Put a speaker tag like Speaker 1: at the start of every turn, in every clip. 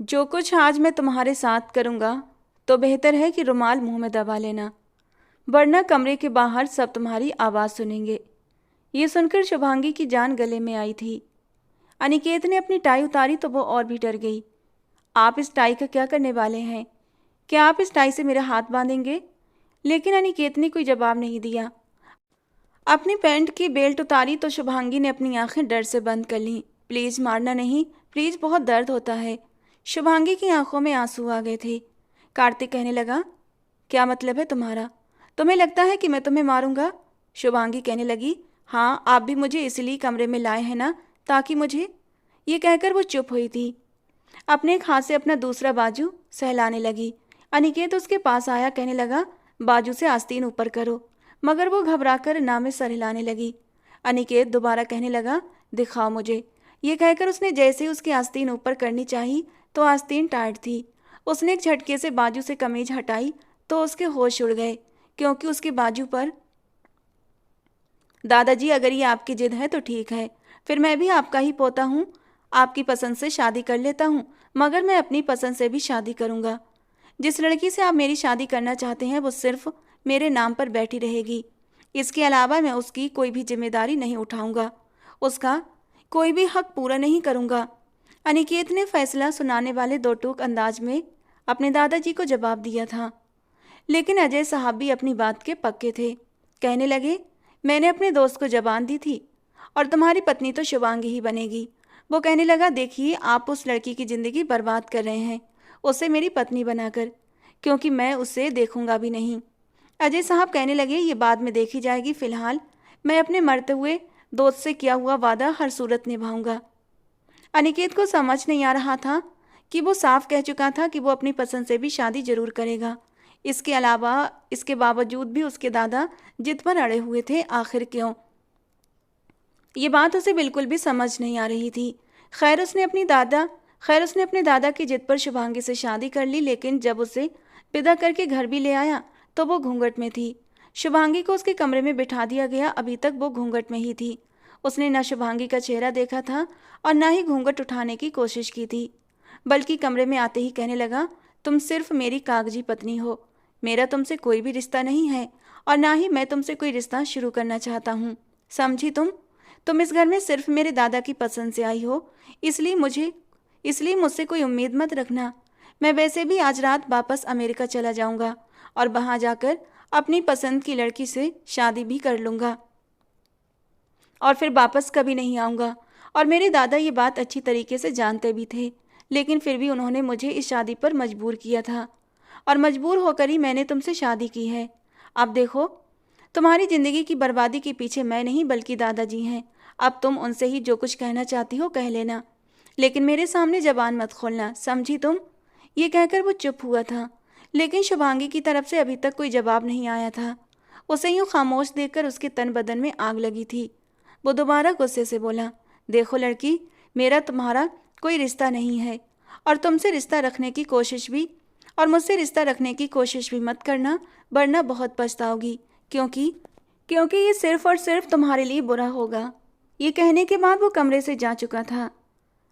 Speaker 1: जो कुछ आज मैं तुम्हारे साथ करूँगा तो बेहतर है कि रुमाल मुंह में दबा लेना, वरना कमरे के बाहर सब तुम्हारी आवाज़ सुनेंगे। ये सुनकर शुभांगी की जान गले में आई थी। अनिकेत ने अपनी टाई उतारी तो वो और भी डर गई। आप इस टाई का क्या करने वाले हैं? क्या आप इस टाई से मेरा हाथ बांधेंगे? लेकिन अनिकेत ने कोई जवाब नहीं दिया। अपनी पैंट की बेल्ट उतारी तो शुभांगी ने अपनी आंखें डर से बंद कर लीं। प्लीज़ मारना नहीं, प्लीज़, बहुत दर्द होता है। शुभांगी की आंखों में आंसू आ गए थे। कार्तिक कहने लगा, क्या मतलब है तुम्हारा? तुम्हें लगता है कि मैं तुम्हें मारूंगा? शुभांगी कहने लगी, हाँ, आप भी मुझे इसलिए कमरे में लाए हैं ना, ताकि मुझे। ये कहकर वो चुप हुई थी। अपने एक हाथ से अपना दूसरा बाजू सहलाने लगी। अनिकेत उसके पास आया, कहने लगा, बाजू से आस्तीन ऊपर करो। मगर वो घबराकर ना में सर हिलाने लगी। अनिकेत दोबारा कहने लगा, दिखाओ मुझे। ये कहकर उसने जैसे ही उसकी आस्तीन ऊपर करनी चाही तो आस्तीन टाइट थी। उसने एक झटके से बाजू से कमीज हटाई तो उसके होश उड़ गए, क्योंकि उसके बाजू पर। दादाजी, अगर ये आपकी जिद है तो ठीक है, फिर मैं भी आपका ही पोता हूँ। आपकी पसंद से शादी कर लेता हूँ, मगर मैं अपनी पसंद से भी शादी करूँगा। जिस लड़की से आप मेरी शादी करना चाहते हैं वो सिर्फ मेरे नाम पर बैठी रहेगी। इसके अलावा मैं उसकी कोई भी जिम्मेदारी नहीं उठाऊंगा, उसका कोई भी हक पूरा नहीं करूँगा। अनिकेत ने फैसला सुनाने वाले दो टूक अंदाज में अपने दादाजी को जवाब दिया था। लेकिन अजय साहब भी अपनी बात के पक्के थे। कहने लगे, मैंने अपने दोस्त को जबान दी थी और तुम्हारी पत्नी तो शुभांगी ही बनेगी। वो कहने लगा, देखिए, आप उस लड़की की ज़िंदगी बर्बाद कर रहे हैं उसे मेरी पत्नी बनाकर, क्योंकि मैं उसे देखूंगा भी नहीं। अजय साहब कहने लगे, ये बाद में देखी जाएगी, फिलहाल मैं अपने मरते हुए दोस्त से किया हुआ वादा हर सूरत निभाऊंगा। अनिकेत को समझ नहीं आ रहा था कि वो साफ कह चुका था कि वो अपनी पसंद से भी शादी जरूर करेगा। इसके अलावा, इसके बावजूद भी उसके दादा जिद पर अड़े हुए थे। आखिर क्यों? ये बात उसे बिल्कुल भी समझ नहीं आ रही थी। खैर उसने अपने दादा की जिद पर शुभांगी से शादी कर ली, लेकिन जब उसे विदा करके घर भी ले आया तो वो घूंघट में थी। शुभांगी को उसके कमरे में बिठा दिया गया, अभी तक वो घूंघट में ही थी। उसने न शुभांगी का चेहरा देखा था और न ही घूंघट उठाने की कोशिश की थी, बल्कि कमरे में आते ही कहने लगा, तुम सिर्फ मेरी कागजी पत्नी हो, मेरा तुमसे कोई भी रिश्ता नहीं है और ना ही मैं तुमसे कोई रिश्ता शुरू करना चाहता हूँ। समझी तुम इस घर में सिर्फ मेरे दादा की पसंद से आई हो, इसलिए मुझसे कोई उम्मीद मत रखना। मैं वैसे भी आज रात वापस अमेरिका चला जाऊंगा और वहां जाकर अपनी पसंद की लड़की से शादी भी कर लूंगा और फिर वापस कभी नहीं आऊँगा। और मेरे दादा ये बात अच्छी तरीके से जानते भी थे, लेकिन फिर भी उन्होंने मुझे इस शादी पर मजबूर किया था और मजबूर होकर ही मैंने तुमसे शादी की है। अब देखो, तुम्हारी ज़िंदगी की बर्बादी के पीछे मैं नहीं बल्कि दादाजी हैं। अब तुम उनसे ही जो कुछ कहना चाहती हो कह लेना, लेकिन मेरे सामने जबान मत खोलना, समझी तुम? ये कहकर वो चुप हुआ था, लेकिन शुभांगी की तरफ से अभी तक कोई जवाब नहीं आया था। उसे यूँ खामोश देखकर उसके तन बदन में आग लगी थी। वो दोबारा गुस्से से बोला, देखो लड़की, मेरा तुम्हारा कोई रिश्ता नहीं है और तुमसे रिश्ता रखने की कोशिश भी और मुझसे रिश्ता रखने की कोशिश भी मत करना, वरना बहुत पछताओगी, क्योंकि क्योंकि ये सिर्फ और सिर्फ तुम्हारे लिए बुरा होगा। ये कहने के बाद वो कमरे से जा चुका था।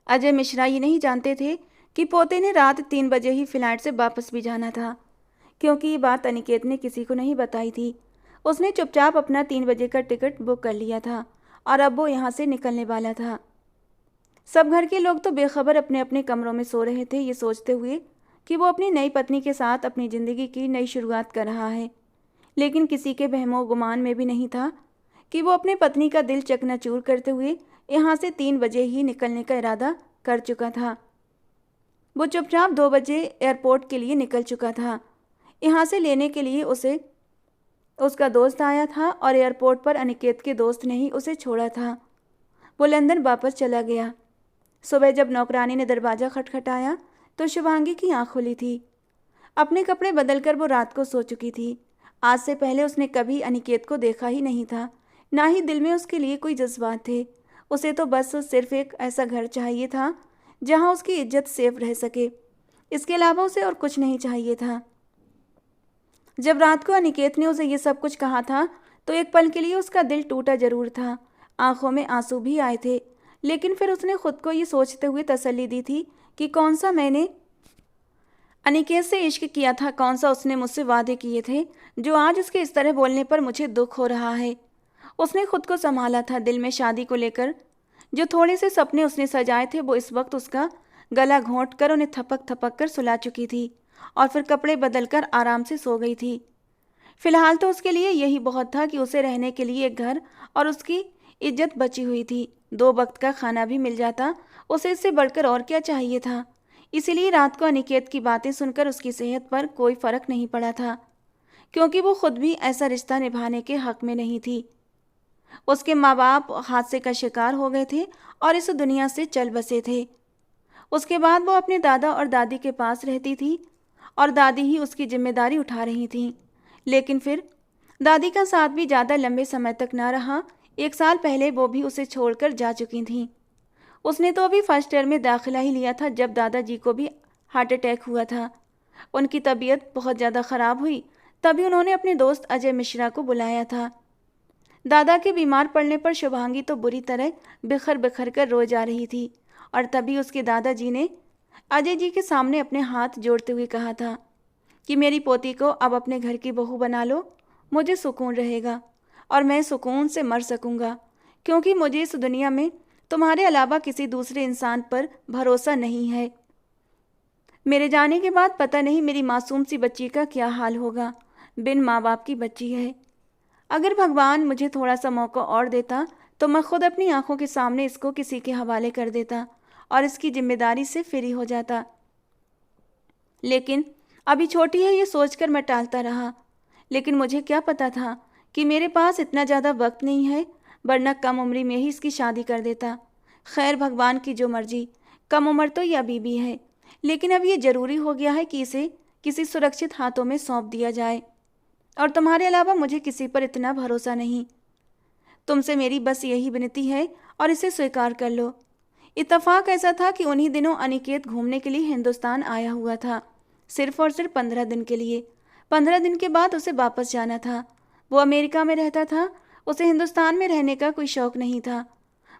Speaker 1: अजय मिश्रा ये नहीं जानते थे कि पोते ने रात 3 बजे ही फ्लाइट से वापस भी जाना था, क्योंकि ये बात अनिकेत ने किसी को नहीं बताई थी। उसने चुपचाप अपना 3 बजे का टिकट बुक कर लिया था और अब वो यहाँ से निकलने वाला था। सब घर के लोग तो बेखबर अपने अपने कमरों में सो रहे थे, ये सोचते हुए कि वो अपनी नई पत्नी के साथ अपनी ज़िंदगी की नई शुरुआत कर रहा है। लेकिन किसी के वहमो गुमान में भी नहीं था कि वो अपने पत्नी का दिल चकनाचूर करते हुए यहाँ से 3 बजे ही निकलने का इरादा कर चुका था। वो चुपचाप 2 बजे एयरपोर्ट के लिए निकल चुका था। यहाँ से लेने के लिए उसे उसका दोस्त आया था और एयरपोर्ट पर अनिकेत के दोस्त ने ही उसे छोड़ा था। वो लंदन वापस चला गया। सुबह जब नौकरानी ने दरवाज़ा खटखटाया तो शुभांगी की आँख खुली थी। अपने कपड़े बदलकर वो रात को सो चुकी थी। आज से पहले उसने कभी अनिकेत को देखा ही नहीं था, ना ही दिल में उसके लिए कोई जज्बात थे। उसे तो बस सिर्फ एक ऐसा घर चाहिए था जहाँ उसकी इज्जत सेफ रह सके। इसके अलावा उसे और कुछ नहीं चाहिए था। जब रात को अनिकेत ने उसे ये सब कुछ कहा था तो एक पल के लिए उसका दिल टूटा जरूर था, आंखों में आंसू भी आए थे, लेकिन फिर उसने खुद को ये सोचते हुए तसल्ली दी थी कि कौन सा मैंने अनिकेत से इश्क किया था, कौन सा उसने मुझसे वादे किए थे जो आज उसके इस तरह बोलने पर मुझे दुख हो रहा है। उसने खुद को संभाला था। दिल में शादी को लेकर जो थोड़े से सपने उसने सजाए थे वो इस वक्त उसका गला घोंट कर उन्हें थपक थपक कर सुला चुकी थी और फिर कपड़े बदलकर आराम से सो गई थी। फिलहाल तो उसके लिए यही बहुत था कि उसे रहने के लिए एक घर और उसकी इज्जत बची हुई थी। 2 वक्त का खाना भी मिल जाता, उसे इससे बढ़कर और क्या चाहिए था। इसीलिए रात को अनिकेत की बातें सुनकर उसकी सेहत पर कोई फर्क नहीं पड़ा था, क्योंकि वो खुद भी ऐसा रिश्ता निभाने के हक में नहीं थी। उसके माँ बाप हादसे का शिकार हो गए थे और इस दुनिया से चल बसे थे। उसके बाद वो अपने दादा और दादी के पास रहती थी और दादी ही उसकी जिम्मेदारी उठा रही थीं। लेकिन फिर दादी का साथ भी ज़्यादा लंबे समय तक ना रहा। 1 साल पहले वो भी उसे छोड़कर जा चुकी थीं। उसने तो अभी फर्स्ट ईयर में दाखिला ही लिया था जब दादाजी को भी हार्ट अटैक हुआ था। उनकी तबीयत बहुत ज़्यादा ख़राब हुई, तभी उन्होंने अपने दोस्त अजय मिश्रा को बुलाया था। दादा के बीमार पड़ने पर शुभांगी तो बुरी तरह बिखर बिखर कर रो जा रही थी और तभी उसके दादाजी ने अजय जी के सामने अपने हाथ जोड़ते हुए कहा था कि मेरी पोती को अब अपने घर की बहू बना लो, मुझे सुकून रहेगा और मैं सुकून से मर सकूंगा, क्योंकि मुझे इस दुनिया में तुम्हारे अलावा किसी दूसरे इंसान पर भरोसा नहीं है। मेरे जाने के बाद पता नहीं मेरी मासूम सी बच्ची का क्या हाल होगा। बिन माँ बाप की बच्ची है। अगर भगवान मुझे थोड़ा सा मौका और देता तो मैं खुद अपनी आंखों के सामने इसको किसी के हवाले कर देता और इसकी जिम्मेदारी से फ्री हो जाता। लेकिन अभी छोटी है, ये सोचकर मैं टालता रहा। लेकिन मुझे क्या पता था कि मेरे पास इतना ज़्यादा वक्त नहीं है, वरना कम उम्र में ही इसकी शादी कर देता। खैर, भगवान की जो मर्जी। कम उम्र तो ये अभी भी है, लेकिन अब ये ज़रूरी हो गया है कि इसे किसी सुरक्षित हाथों में सौंप दिया जाए। और तुम्हारे अलावा मुझे किसी पर इतना भरोसा नहीं। तुमसे मेरी बस यही विनती है और इसे स्वीकार कर लो। इत्तेफाक ऐसा था कि उन्हीं दिनों अनिकेत घूमने के लिए हिंदुस्तान आया हुआ था, सिर्फ और सिर्फ 15 दिन के लिए। 15 दिन के बाद उसे वापस जाना था। वो अमेरिका में रहता था, उसे हिंदुस्तान में रहने का कोई शौक नहीं था।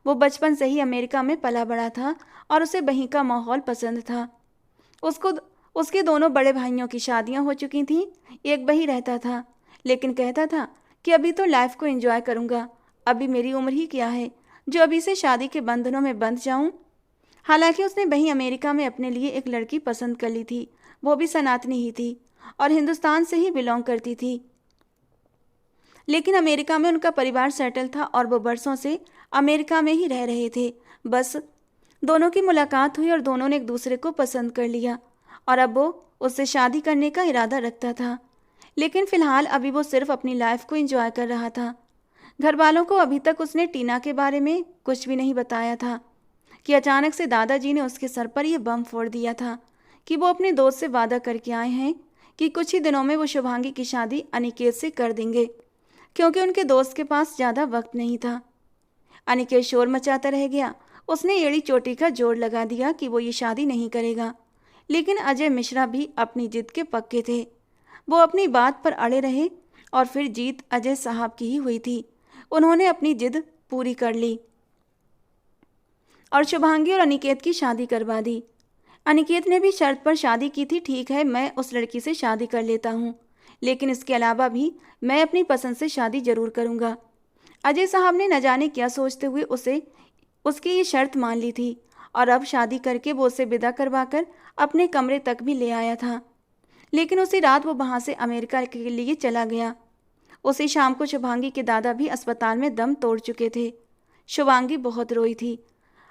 Speaker 1: वो बचपन से ही अमेरिका में पला बड़ा था और उसे वहीं का माहौल पसंद था। उसको उसके दोनों बड़े भाइयों की शादियां हो चुकी थीं। एक वही रहता था, लेकिन कहता था कि अभी तो लाइफ को एंजॉय करूंगा, अभी मेरी उम्र ही क्या है जो अभी से शादी के बंधनों में बंध जाऊं। हालांकि उसने वहीं अमेरिका में अपने लिए एक लड़की पसंद कर ली थी। वो भी सनातनी ही थी और हिंदुस्तान से ही बिलोंग करती थी। लेकिन अमेरिका में उनका परिवार सेटल था और वो बरसों से अमेरिका में ही रह रहे थे। बस दोनों की मुलाकात हुई और दोनों ने एक दूसरे को पसंद कर लिया और अब वो उससे शादी करने का इरादा रखता था। लेकिन फिलहाल अभी वो सिर्फ अपनी लाइफ को एंजॉय कर रहा था। घर वालों को अभी तक उसने टीना के बारे में कुछ भी नहीं बताया था कि अचानक से दादाजी ने उसके सर पर यह बम फोड़ दिया था कि वो अपने दोस्त से वादा करके आए हैं कि कुछ ही दिनों में वो शुभांगी की शादी अनिकेत से कर देंगे, क्योंकि उनके दोस्त के पास ज़्यादा वक्त नहीं था। अनिकेत शोर मचाता रह गया। उसने एड़ी चोटी का जोर लगा दिया कि वो ये शादी नहीं करेगा। लेकिन अजय मिश्रा भी अपनी जिद के पक्के थे। वो अपनी बात पर अड़े रहे और फिर जीत अजय साहब की ही हुई थी। उन्होंने अपनी जिद पूरी कर ली और शुभांगी और अनिकेत की शादी करवा दी। अनिकेत ने भी शर्त पर शादी की थी। ठीक है, मैं उस लड़की से शादी कर लेता हूँ, लेकिन इसके अलावा भी मैं अपनी पसंद से शादी जरूर करूँगा। अजय साहब ने न जाने क्या सोचते हुए उसकी ये शर्त मान ली थी और अब शादी करके वो उसे विदा करवाकर अपने कमरे तक भी ले आया था। लेकिन उसी रात वो वहाँ से अमेरिका के लिए चला गया। उसी शाम को शुभांगी के दादा भी अस्पताल में दम तोड़ चुके थे। शुभांगी बहुत रोई थी।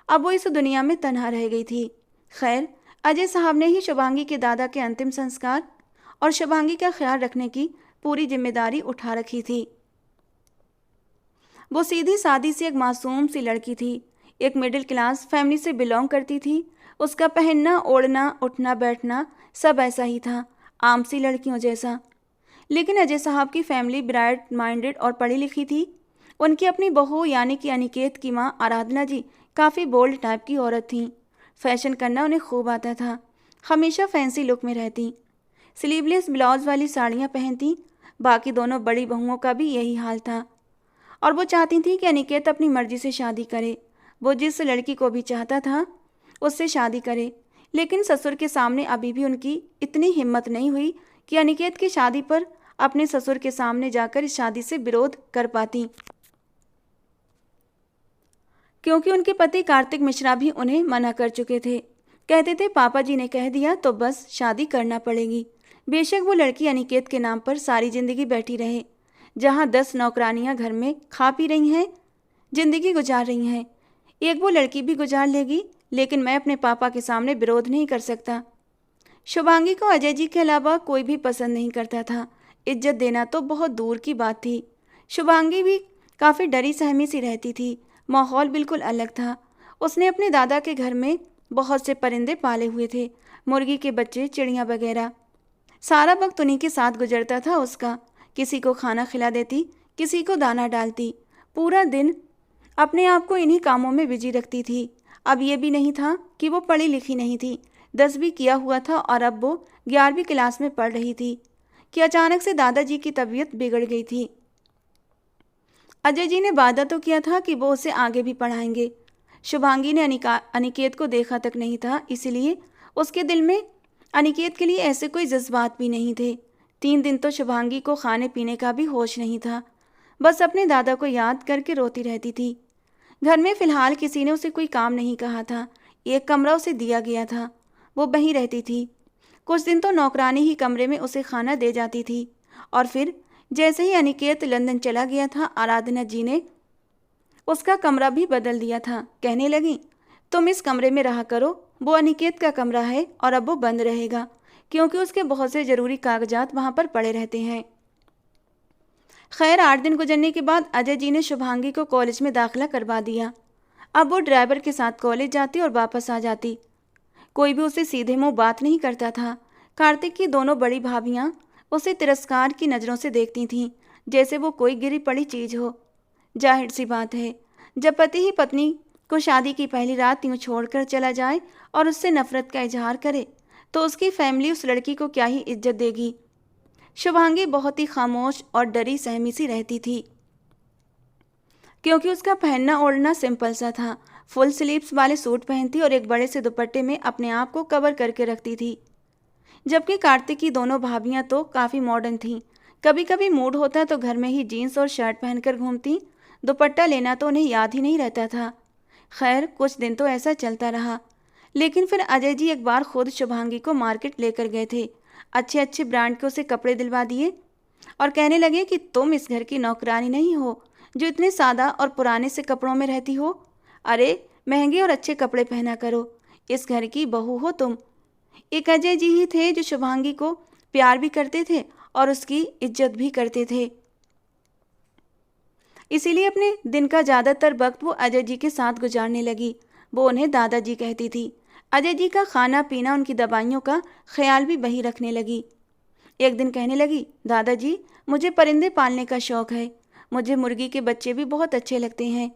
Speaker 1: अब वो इस दुनिया में तन्हा रह गई थी। खैर, अजय साहब ने ही शुभांगी के दादा के अंतिम संस्कार और शुभांगी का ख्याल रखने की पूरी जिम्मेदारी उठा रखी थी। वो सीधी सादी सी एक मासूम सी लड़की थी, एक मिडिल क्लास फैमिली से बिलोंग करती थी। उसका पहनना, ओढ़ना, उठना बैठना सब ऐसा ही था, आम सी लड़कियों जैसा। लेकिन अजय साहब की फैमिली ब्राइट माइंडेड और पढ़ी लिखी थी। उनकी अपनी बहू यानी कि अनिकेत की माँ आराधना जी काफ़ी बोल्ड टाइप की औरत थीं। फैशन करना उन्हें खूब आता था। हमेशा फैंसी लुक में रहती, स्लीवलेस ब्लाउज वाली साड़ियाँ पहनती। बाकी दोनों बड़ी बहुओं का भी यही हाल था और वो चाहती थी कि अनिकेत अपनी मर्जी से शादी करे। वो जिस लड़की को भी चाहता था उससे शादी करे, लेकिन ससुर के सामने अभी भी उनकी इतनी हिम्मत नहीं हुई कि अनिकेत की शादी पर अपने ससुर के सामने जाकर इस शादी से विरोध कर पाती, क्योंकि उनके पति कार्तिक मिश्रा भी उन्हें मना कर चुके थे। कहते थे पापा जी ने कह दिया तो बस शादी करना पड़ेगी। बेशक वो लड़की अनिकेत के नाम पर सारी जिंदगी बैठी रहे, जहाँ 10 नौकरानियां घर में खा पी रही हैं, जिंदगी गुजार रही हैं, एक वो लड़की भी गुजार लेगी, लेकिन मैं अपने पापा के सामने विरोध नहीं कर सकता। शुभांगी को अजय जी के अलावा कोई भी पसंद नहीं करता था। इज्जत देना तो बहुत दूर की बात थी। शुभांगी भी काफ़ी डरी सहमी सी रहती थी। माहौल बिल्कुल अलग था। उसने अपने दादा के घर में बहुत से परिंदे पाले हुए थे, मुर्गी के बच्चे, चिड़ियाँ वगैरह। सारा वक्त उन्हीं के साथ गुजरता था उसका। किसी को खाना खिला देती, किसी को दाना डालती, पूरा दिन अपने आप को इन्हीं कामों में बिजी रखती थी। अब ये भी नहीं था कि वो पढ़ी लिखी नहीं थी, 10वीं किया हुआ था और अब वो 11वीं क्लास में पढ़ रही थी कि अचानक से दादाजी की तबीयत बिगड़ गई थी। अजय जी ने वादा तो किया था कि वो उसे आगे भी पढ़ाएंगे। शुभांगी ने अनिकेत को देखा तक नहीं था, इसलिए उसके दिल में अनिकेत के लिए ऐसे कोई जज्बात भी नहीं थे। 3 दिन तो शुभांगी को खाने पीने का भी होश नहीं था, बस अपने दादा को याद करके रोती रहती थी। घर में फिलहाल किसी ने उसे कोई काम नहीं कहा था। एक कमरा उसे दिया गया था, वो वहीं रहती थी। कुछ दिन तो नौकरानी ही कमरे में उसे खाना दे जाती थी, और फिर जैसे ही अनिकेत लंदन चला गया था, आराधना जी ने उसका कमरा भी बदल दिया था। कहने लगी, तुम इस कमरे में रहा करो, वो अनिकेत का कमरा है और अब वो बंद रहेगा, क्योंकि उसके बहुत से ज़रूरी कागजात वहाँ पर पड़े रहते हैं। खैर 8 दिन गुजरने के बाद अजय जी ने शुभांगी को कॉलेज में दाखिला करवा दिया। अब वो ड्राइवर के साथ कॉलेज जाती और वापस आ जाती। कोई भी उसे सीधे मुंह बात नहीं करता था। कार्तिक की दोनों बड़ी भाभियां उसे तिरस्कार की नज़रों से देखती थीं, जैसे वो कोई गिरी पड़ी चीज़ हो। जाहिर सी बात है, जब पति ही पत्नी को शादी की पहली रात यूँ छोड़कर चला जाए और उससे नफरत का इजहार करे, तो उसकी फैमिली उस लड़की को क्या ही इज्जत देगी। शुभांगी बहुत ही खामोश और डरी सहमी सी रहती थी, क्योंकि उसका पहनना ओढ़ना सिंपल सा था। फुल स्लीव्स वाले सूट पहनती और एक बड़े से दुपट्टे में अपने आप को कवर करके रखती थी। जबकि कार्तिक की दोनों भाभियां तो काफ़ी मॉडर्न थीं। कभी कभी मूड होता तो घर में ही जीन्स और शर्ट पहनकर घूमती, दुपट्टा लेना तो उन्हें याद ही नहीं रहता था। खैर कुछ दिन तो ऐसा चलता रहा, लेकिन फिर अजय जी एक बार खुद शुभांगी को मार्केट लेकर गए थे। अच्छे अच्छे ब्रांड के उसे कपड़े दिलवा दिए और कहने लगे कि तुम इस घर की नौकरानी नहीं हो जो इतने सादा और पुराने से कपड़ों में रहती हो। अरे महंगे और अच्छे कपड़े पहना करो, इस घर की बहू हो तुम। एक अजय जी ही थे जो शुभांगी को प्यार भी करते थे और उसकी इज्जत भी करते थे। इसीलिए अपने दिन का ज़्यादातर वक्त वो अजय जी के साथ गुजारने लगी। वो उन्हें दादाजी कहती थी। अजय जी का खाना पीना, उनकी दवाइयों का ख्याल भी वही रखने लगी। एक दिन कहने लगी, दादाजी मुझे परिंदे पालने का शौक़ है, मुझे मुर्गी के बच्चे भी बहुत अच्छे लगते हैं।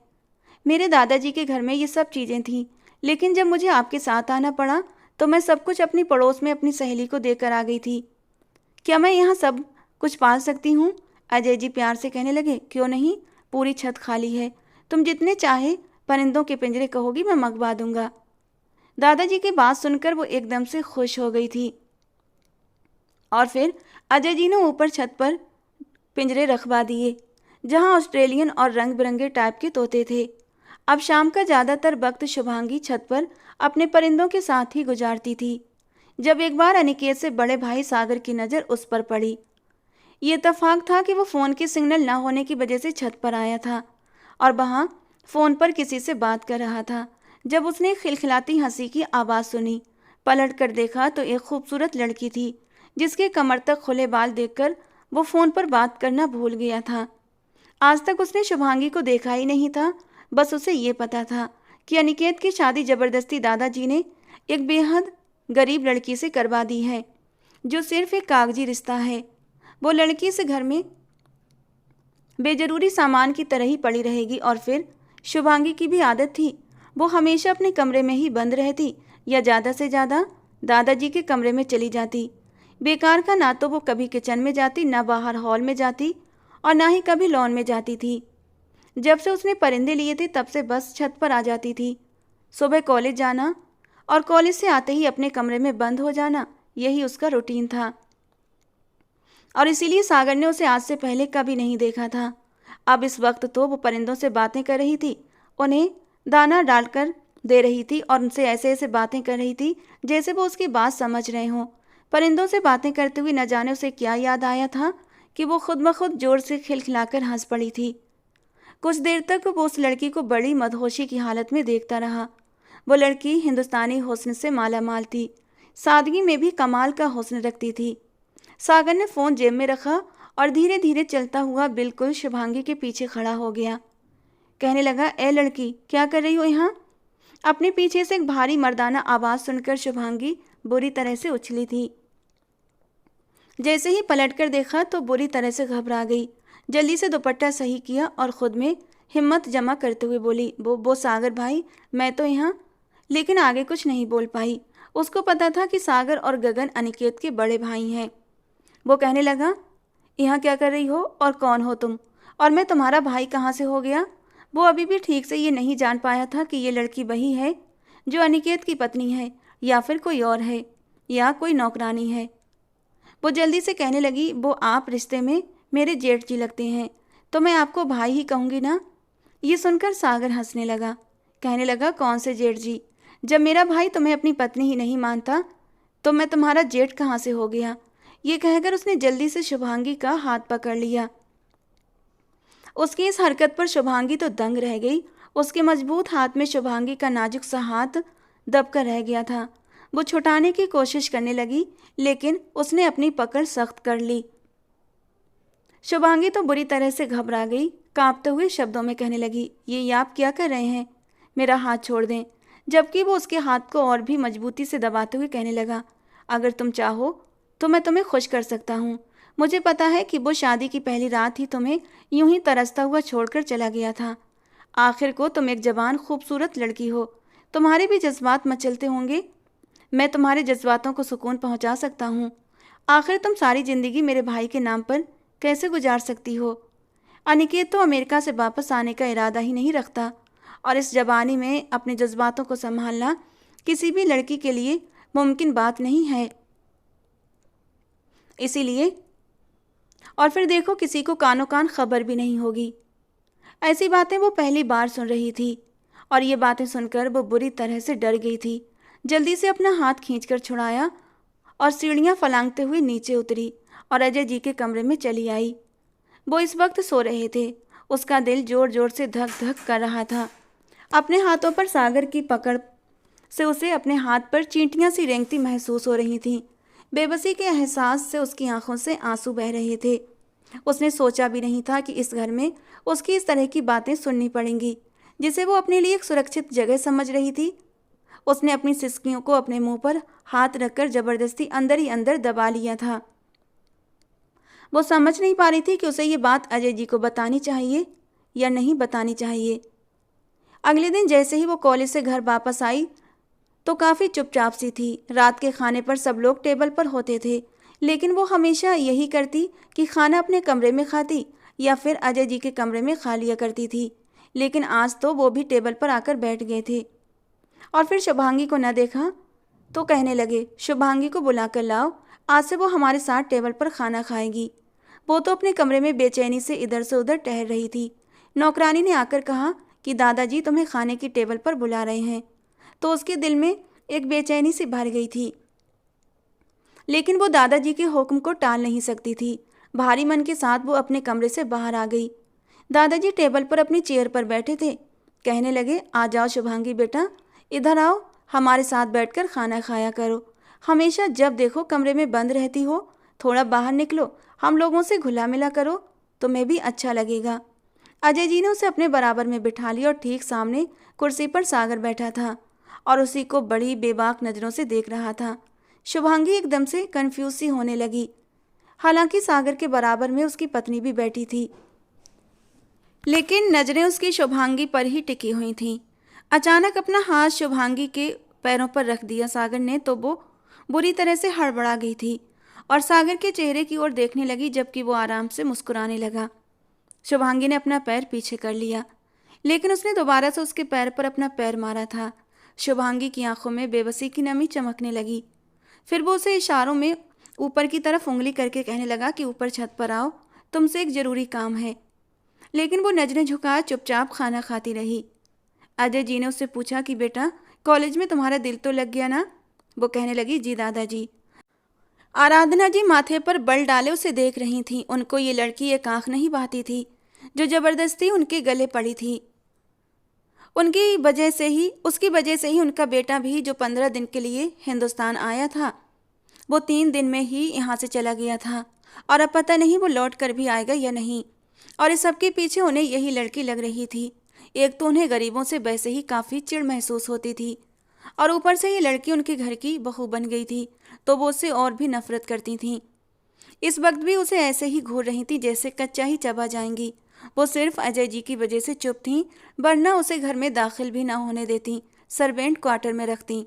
Speaker 1: मेरे दादाजी के घर में ये सब चीज़ें थीं, लेकिन जब मुझे आपके साथ आना पड़ा तो मैं सब कुछ अपनी पड़ोस में अपनी सहेली को देकर आ गई थी। क्या मैं यहाँ सब कुछ पाल सकती हूँ? अजय जी प्यार से कहने लगे, क्यों नहीं, पूरी छत खाली है, तुम जितने चाहे परिंदों के पिंजरे कहोगी मैं मंगवा दूंगा। दादाजी की बात सुनकर वो एकदम से खुश हो गई थी और फिर अजय जी ने ऊपर छत पर पिंजरे रखवा दिए, जहाँ ऑस्ट्रेलियन और रंग बिरंगे टाइप के तोते थे। अब शाम का ज़्यादातर वक्त शुभांगी छत पर अपने परिंदों के साथ ही गुजारती थी, जब एक बार अनिकेत से बड़े भाई सागर की नज़र उस पर पड़ी। ये इत्तेफाक था कि वो फ़ोन के सिग्नल न होने की वजह से छत पर आया था और वहाँ फ़ोन पर किसी से बात कर रहा था। जब उसने खिलखिलाती हंसी की आवाज़ सुनी, पलट कर देखा तो एक खूबसूरत लड़की थी, जिसके कमर तक खुले बाल देखकर वो फ़ोन पर बात करना भूल गया था। आज तक उसने शुभांगी को देखा ही नहीं था, बस उसे ये पता था कि अनिकेत की शादी ज़बरदस्ती दादाजी ने एक बेहद गरीब लड़की से करवा दी है, जो सिर्फ एक कागजी रिश्ता है। वो लड़की इस घर में बेजरूरी सामान की तरह ही पड़ी रहेगी। और फिर शुभांगी की भी आदत थी, वो हमेशा अपने कमरे में ही बंद रहती या ज़्यादा से ज़्यादा दादाजी के कमरे में चली जाती। बेकार का ना तो वो कभी किचन में जाती, ना बाहर हॉल में जाती और ना ही कभी लॉन में जाती थी। जब से उसने परिंदे लिए थे तब से बस छत पर आ जाती थी। सुबह कॉलेज जाना और कॉलेज से आते ही अपने कमरे में बंद हो जाना, यही उसका रूटीन था। और इसीलिए सागर ने उसे आज से पहले कभी नहीं देखा था। अब इस वक्त तो वो परिंदों से बातें कर रही थी, उन्हें दाना डालकर दे रही थी और उनसे ऐसे ऐसे बातें कर रही थी जैसे वो उसकी बात समझ रहे हों। परिंदों से बातें करते हुए न जाने उसे क्या याद आया था कि वो खुद ब खुद जोर से खिलखिलाकर हंस पड़ी थी। कुछ देर तक वो उस लड़की को बड़ी मदहोशी की हालत में देखता रहा। वो लड़की हिंदुस्तानी हुस्न से मालामाल थी, सादगी में भी कमाल का हुस्न रखती थी। सागर ने फ़ोन जेब में रखा और धीरे धीरे चलता हुआ बिल्कुल शुभांगी के पीछे खड़ा हो गया। कहने लगा, ए लड़की, क्या कर रही हो यहाँ? अपने पीछे से एक भारी मर्दाना आवाज़ सुनकर शुभांगी बुरी तरह से उछली थी। जैसे ही पलटकर देखा तो बुरी तरह से घबरा गई। जल्दी से दुपट्टा सही किया और खुद में हिम्मत जमा करते हुए बोली, वो सागर भाई, मैं तो यहाँ। लेकिन आगे कुछ नहीं बोल पाई। उसको पता था कि सागर और गगन अनिकेत के बड़े भाई हैं। वो कहने लगा, यहाँ क्या कर रही हो और कौन हो तुम, और मैं तुम्हारा भाई कहाँ से हो गया? वो अभी भी ठीक से ये नहीं जान पाया था कि ये लड़की वही है जो अनिकेत की पत्नी है, या फिर कोई और है, या कोई नौकरानी है। वो जल्दी से कहने लगी, वो आप रिश्ते में मेरे जेठ जी लगते हैं, तो मैं आपको भाई ही कहूँगी ना। ये सुनकर सागर हंसने लगा। कहने लगा, कौन से जेठ जी? जब मेरा भाई तुम्हें अपनी पत्नी ही नहीं मानता तो मैं तुम्हारा जेठ कहाँ से हो गया? ये कहकर उसने जल्दी से शुभांगी का हाथ पकड़ लिया। उसकी इस हरकत पर शुभांगी तो दंग रह गई। उसके मजबूत हाथ में शुभांगी का नाजुक सा हाथ दबकर रह गया था। वो छुटाने की कोशिश करने लगी, लेकिन उसने अपनी पकड़ सख्त कर ली। शुभांगी तो बुरी तरह से घबरा गई। कांपते हुए शब्दों में कहने लगी, ये आप क्या कर रहे हैं? मेरा हाथ छोड़ दें। जबकि वो उसके हाथ को और भी मजबूती से दबाते हुए कहने लगा, अगर तुम चाहो तो मैं तुम्हें खुश कर सकता हूँ। मुझे पता है कि वो शादी की पहली रात ही तुम्हें यूं ही तरसता हुआ छोड़कर चला गया था। आखिर को तुम एक जवान खूबसूरत लड़की हो, तुम्हारे भी जज्बात मचलते होंगे। मैं तुम्हारे जज्बातों को सुकून पहुंचा सकता हूँ। आखिर तुम सारी ज़िंदगी मेरे भाई के नाम पर कैसे गुजार सकती हो? अनिकेत तो अमेरिका से वापस आने का इरादा ही नहीं रखता, और इस जवानी में अपने जज्बातों को संभालना किसी भी लड़की के लिए मुमकिन बात नहीं है। इसीलिए, और फिर देखो, किसी को कानो कान खबर भी नहीं होगी। ऐसी बातें वो पहली बार सुन रही थी, और ये बातें सुनकर वो बुरी तरह से डर गई थी। जल्दी से अपना हाथ खींचकर छुड़ाया और सीढ़ियाँ फलांगते हुए नीचे उतरी और अजय जी के कमरे में चली आई। वो इस वक्त सो रहे थे। उसका दिल जोर जोर से धक धक कर रहा था। अपने हाथों पर सागर की पकड़ से उसे अपने हाथ पर चींटियां सी रेंगती महसूस हो रही थीं। बेबसी के एहसास से उसकी आंखों से आंसू बह रहे थे। उसने सोचा भी नहीं था कि इस घर में उसकी इस तरह की बातें सुननी पड़ेंगी, जिसे वो अपने लिए एक सुरक्षित जगह समझ रही थी। उसने अपनी सिसकियों को अपने मुंह पर हाथ रखकर जबरदस्ती अंदर ही अंदर दबा लिया था। वो समझ नहीं पा रही थी कि उसे ये बात अजय जी को बतानी चाहिए या नहीं बतानी चाहिए। अगले दिन जैसे ही वो कॉलेज से घर वापस आई तो काफ़ी चुपचाप सी थी। रात के खाने पर सब लोग टेबल पर होते थे, लेकिन वो हमेशा यही करती कि खाना अपने कमरे में खाती या फिर अजय जी के कमरे में खा लिया करती थी। लेकिन आज तो वो भी टेबल पर आकर बैठ गए थे, और फिर शुभांगी को न देखा तो कहने लगे, शुभांगी को बुलाकर लाओ, आज से वो हमारे साथ टेबल पर खाना खाएगी। वो तो अपने कमरे में बेचैनी से इधर से उधर टहल रही थी। नौकरानी ने आकर कहा कि दादाजी तुम्हें खाने की टेबल पर बुला रहे हैं, तो उसके दिल में एक बेचैनी सी भर गई थी। लेकिन वो दादाजी के हुक्म को टाल नहीं सकती थी। भारी मन के साथ वो अपने कमरे से बाहर आ गई। दादाजी टेबल पर अपनी चेयर पर बैठे थे। कहने लगे, आ जाओ शुभांगी बेटा, इधर आओ, हमारे साथ बैठकर खाना खाया करो। हमेशा जब देखो कमरे में बंद रहती हो, थोड़ा बाहर निकलो, हम लोगों से घुला मिला करो, तुम्हें भी अच्छा लगेगा। अजय जी ने उसे अपने बराबर में बिठा लिया और ठीक सामने कुर्सी पर सागर बैठा था और उसी को बड़ी बेबाक नज़रों से देख रहा था। शुभांगी एकदम से कन्फ्यूज सी होने लगी। हालांकि सागर के बराबर में उसकी पत्नी भी बैठी थी, लेकिन नज़रें उसकी शुभांगी पर ही टिकी हुई थीं। अचानक अपना हाथ शुभांगी के पैरों पर रख दिया सागर ने, तो वो बुरी तरह से हड़बड़ा गई थी और सागर के चेहरे की ओर देखने लगी, जबकि वो आराम से मुस्कुराने लगा। शुभांगी ने अपना पैर पीछे कर लिया, लेकिन उसने दोबारा से उसके पैर पर अपना पैर मारा था। शुभांगी की आंखों में बेबसी की नमी चमकने लगी। फिर वो उसे इशारों में ऊपर की तरफ उंगली करके कहने लगा कि ऊपर छत पर आओ, तुमसे एक ज़रूरी काम है। लेकिन वो नजरें झुकाए चुपचाप खाना खाती रही। अजय जी ने उससे पूछा कि बेटा, कॉलेज में तुम्हारा दिल तो लग गया ना? वो कहने लगी, जी दादाजी। आराधना जी माथे पर बल डाले उसे देख रही थीं। उनको ये लड़की एक आंख नहीं बहाती थी जो जबरदस्ती उनके गले पड़ी थी। उसकी वजह से ही उनका बेटा भी, जो 15 दिन के लिए हिंदुस्तान आया था, वो 3 दिन में ही यहाँ से चला गया था और अब पता नहीं वो लौट कर भी आएगा या नहीं। और इस सब के पीछे उन्हें यही लड़की लग रही थी। एक तो उन्हें गरीबों से वैसे ही काफ़ी चिढ़ महसूस होती थी और ऊपर से ये लड़की उनके घर की बहू बन गई थी, तो वो उससे और भी नफरत करती थीं। इस वक्त भी उसे ऐसे ही घूर रही थी जैसे कच्चा ही चबा जाएंगी। वो सिर्फ अजय जी की वजह से चुप थीं, वरना उसे घर में दाखिल भी ना होने देती, सर्वेंट क्वार्टर में रखती।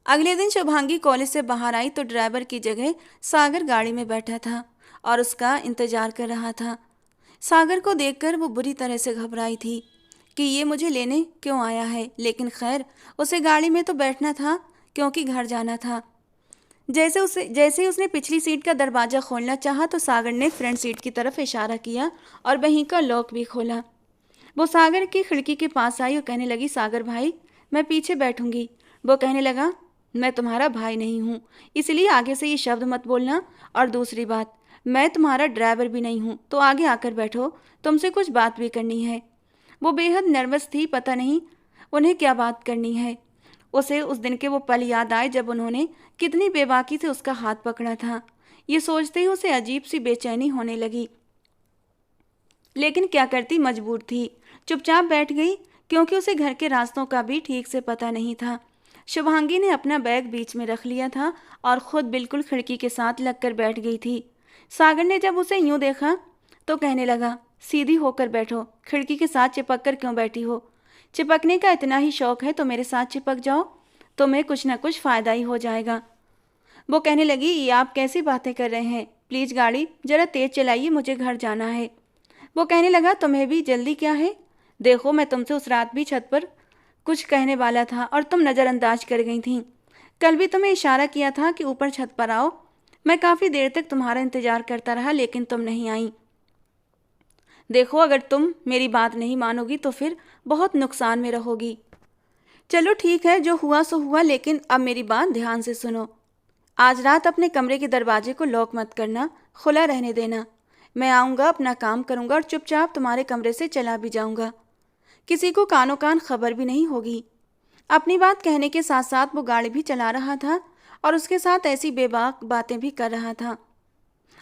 Speaker 1: अगले दिन शुभांगी कॉलेज से बाहर आई तो ड्राइवर की जगह सागर गाड़ी में बैठा था और उसका इंतजार कर रहा था। सागर को देखकर वो बुरी तरह से घबराई थी कि ये मुझे लेने क्यों आया है, लेकिन खैर उसे गाड़ी में तो बैठना था क्योंकि घर जाना था। जैसे ही उसने पिछली सीट का दरवाज़ा खोलना चाहा तो सागर ने फ्रंट सीट की तरफ इशारा किया और वहीं का लॉक भी खोला। वो सागर की खिड़की के पास आई और कहने लगी, सागर भाई, मैं पीछे बैठूंगी। वो कहने लगा, मैं तुम्हारा भाई नहीं हूँ, इसलिए आगे से ये शब्द मत बोलना। और दूसरी बात, मैं तुम्हारा ड्राइवर भी नहीं हूँ, तो आगे आकर बैठो, तुमसे कुछ बात भी करनी है। वो बेहद नर्वस थी, पता नहीं उन्हें क्या बात करनी है। उसे उस दिन के वो पल याद आए जब उन्होंने कितनी बेबाकी से उसका हाथ पकड़ा था। ये सोचते ही उसे अजीब सी बेचैनी होने लगी, लेकिन क्या करती, मजबूर थी। चुपचाप बैठ गई क्योंकि उसे घर के रास्तों का भी ठीक से पता नहीं था। शुभांगी ने अपना बैग बीच में रख लिया था और खुद बिल्कुल खिड़की के साथ लगकर बैठ गई थी। सागर ने जब उसे यूं देखा तो कहने लगा, सीधी होकर बैठो, खिड़की के साथ चिपक कर क्यों बैठी हो? चिपकने का इतना ही शौक है तो मेरे साथ चिपक जाओ, तुम्हें कुछ ना कुछ फ़ायदा ही हो जाएगा। वो कहने लगी, ये आप कैसी बातें कर रहे हैं? प्लीज़ गाड़ी ज़रा तेज़ चलाइए, मुझे घर जाना है। वो कहने लगा, तुम्हें भी जल्दी क्या है? देखो, मैं तुमसे उस रात भी छत पर कुछ कहने वाला था और तुम नज़रअंदाज कर गई थीं। कल भी तुम्हें इशारा किया था कि ऊपर छत पर आओ। मैं काफ़ी देर तक तुम्हारा इंतज़ार करता रहा, लेकिन तुम नहीं आई। देखो, अगर तुम मेरी बात नहीं मानोगी तो फिर बहुत नुकसान में रहोगी। चलो ठीक है, जो हुआ सो हुआ, लेकिन अब मेरी बात ध्यान से सुनो। आज रात अपने कमरे के दरवाजे को लॉक मत करना, खुला रहने देना। मैं आऊँगा, अपना काम करूँगा और चुपचाप तुम्हारे कमरे से चला भी जाऊँगा। किसी को कानों कान खबर भी नहीं होगी। अपनी बात कहने के साथ साथ वो गाड़ी भी चला रहा था और उसके साथ ऐसी बेबाक बातें भी कर रहा था।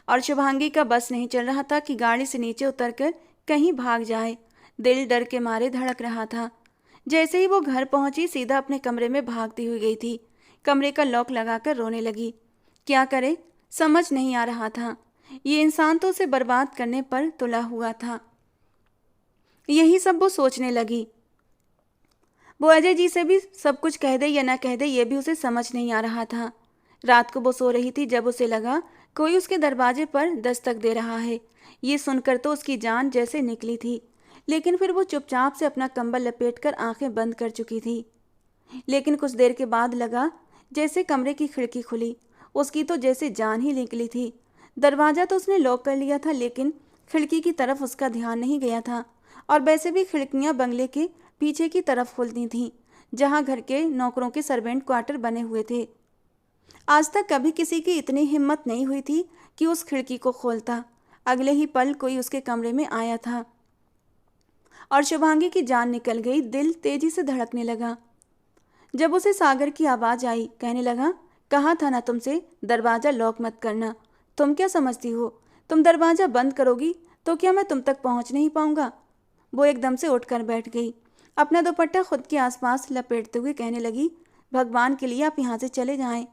Speaker 1: और शुभांगी का बस नहीं चल रहा था कि गाड़ी से नीचे उतरकर कहीं भाग जाए। दिल डर के मारे धड़क रहा था। जैसे ही वो घर पहुंची, सीधा अपने कमरे में भागती हुई गई थी। कमरे का लॉक लगाकर रोने लगी। क्या करे, समझ नहीं आ रहा था। ये इंसान तो उसे बर्बाद करने पर तुला हुआ था। यही सब वो सोचने लगी। वो अजय जी से भी सब कुछ कह दे या ना कह दे, ये भी उसे समझ नहीं आ रहा था। रात को वो सो रही थी जब उसे लगा कोई उसके दरवाजे पर दस्तक दे रहा है। ये सुनकर तो उसकी जान जैसे निकली थी, लेकिन फिर वो चुपचाप से अपना कंबल लपेटकर आंखें बंद कर चुकी थी। लेकिन कुछ देर के बाद लगा जैसे कमरे की खिड़की खुली। उसकी तो जैसे जान ही निकली थी। दरवाज़ा तो उसने लॉक कर लिया था, लेकिन खिड़की की तरफ उसका ध्यान नहीं गया था। और वैसे भी खिड़कियां बंगले के पीछे की तरफ खुलती थीं, जहां घर के नौकरों के सर्वेंट क्वार्टर बने हुए थे। आज तक कभी किसी की इतनी हिम्मत नहीं हुई थी कि उस खिड़की को खोलता। अगले ही पल कोई उसके कमरे में आया था और शुभांगी की जान निकल गई। दिल तेजी से धड़कने लगा। जब उसे सागर की आवाज़ आई, कहने लगा, कहा था ना तुमसे दरवाज़ा लॉक मत करना। तुम क्या समझती हो, तुम दरवाज़ा बंद करोगी तो क्या मैं तुम तक पहुंच नहीं पाऊंगा? वो एकदम से उठकर बैठ गई, अपना दुपट्टा खुद के आसपास लपेटते हुए कहने लगी, भगवान के लिए आप यहाँ से चले जाएं।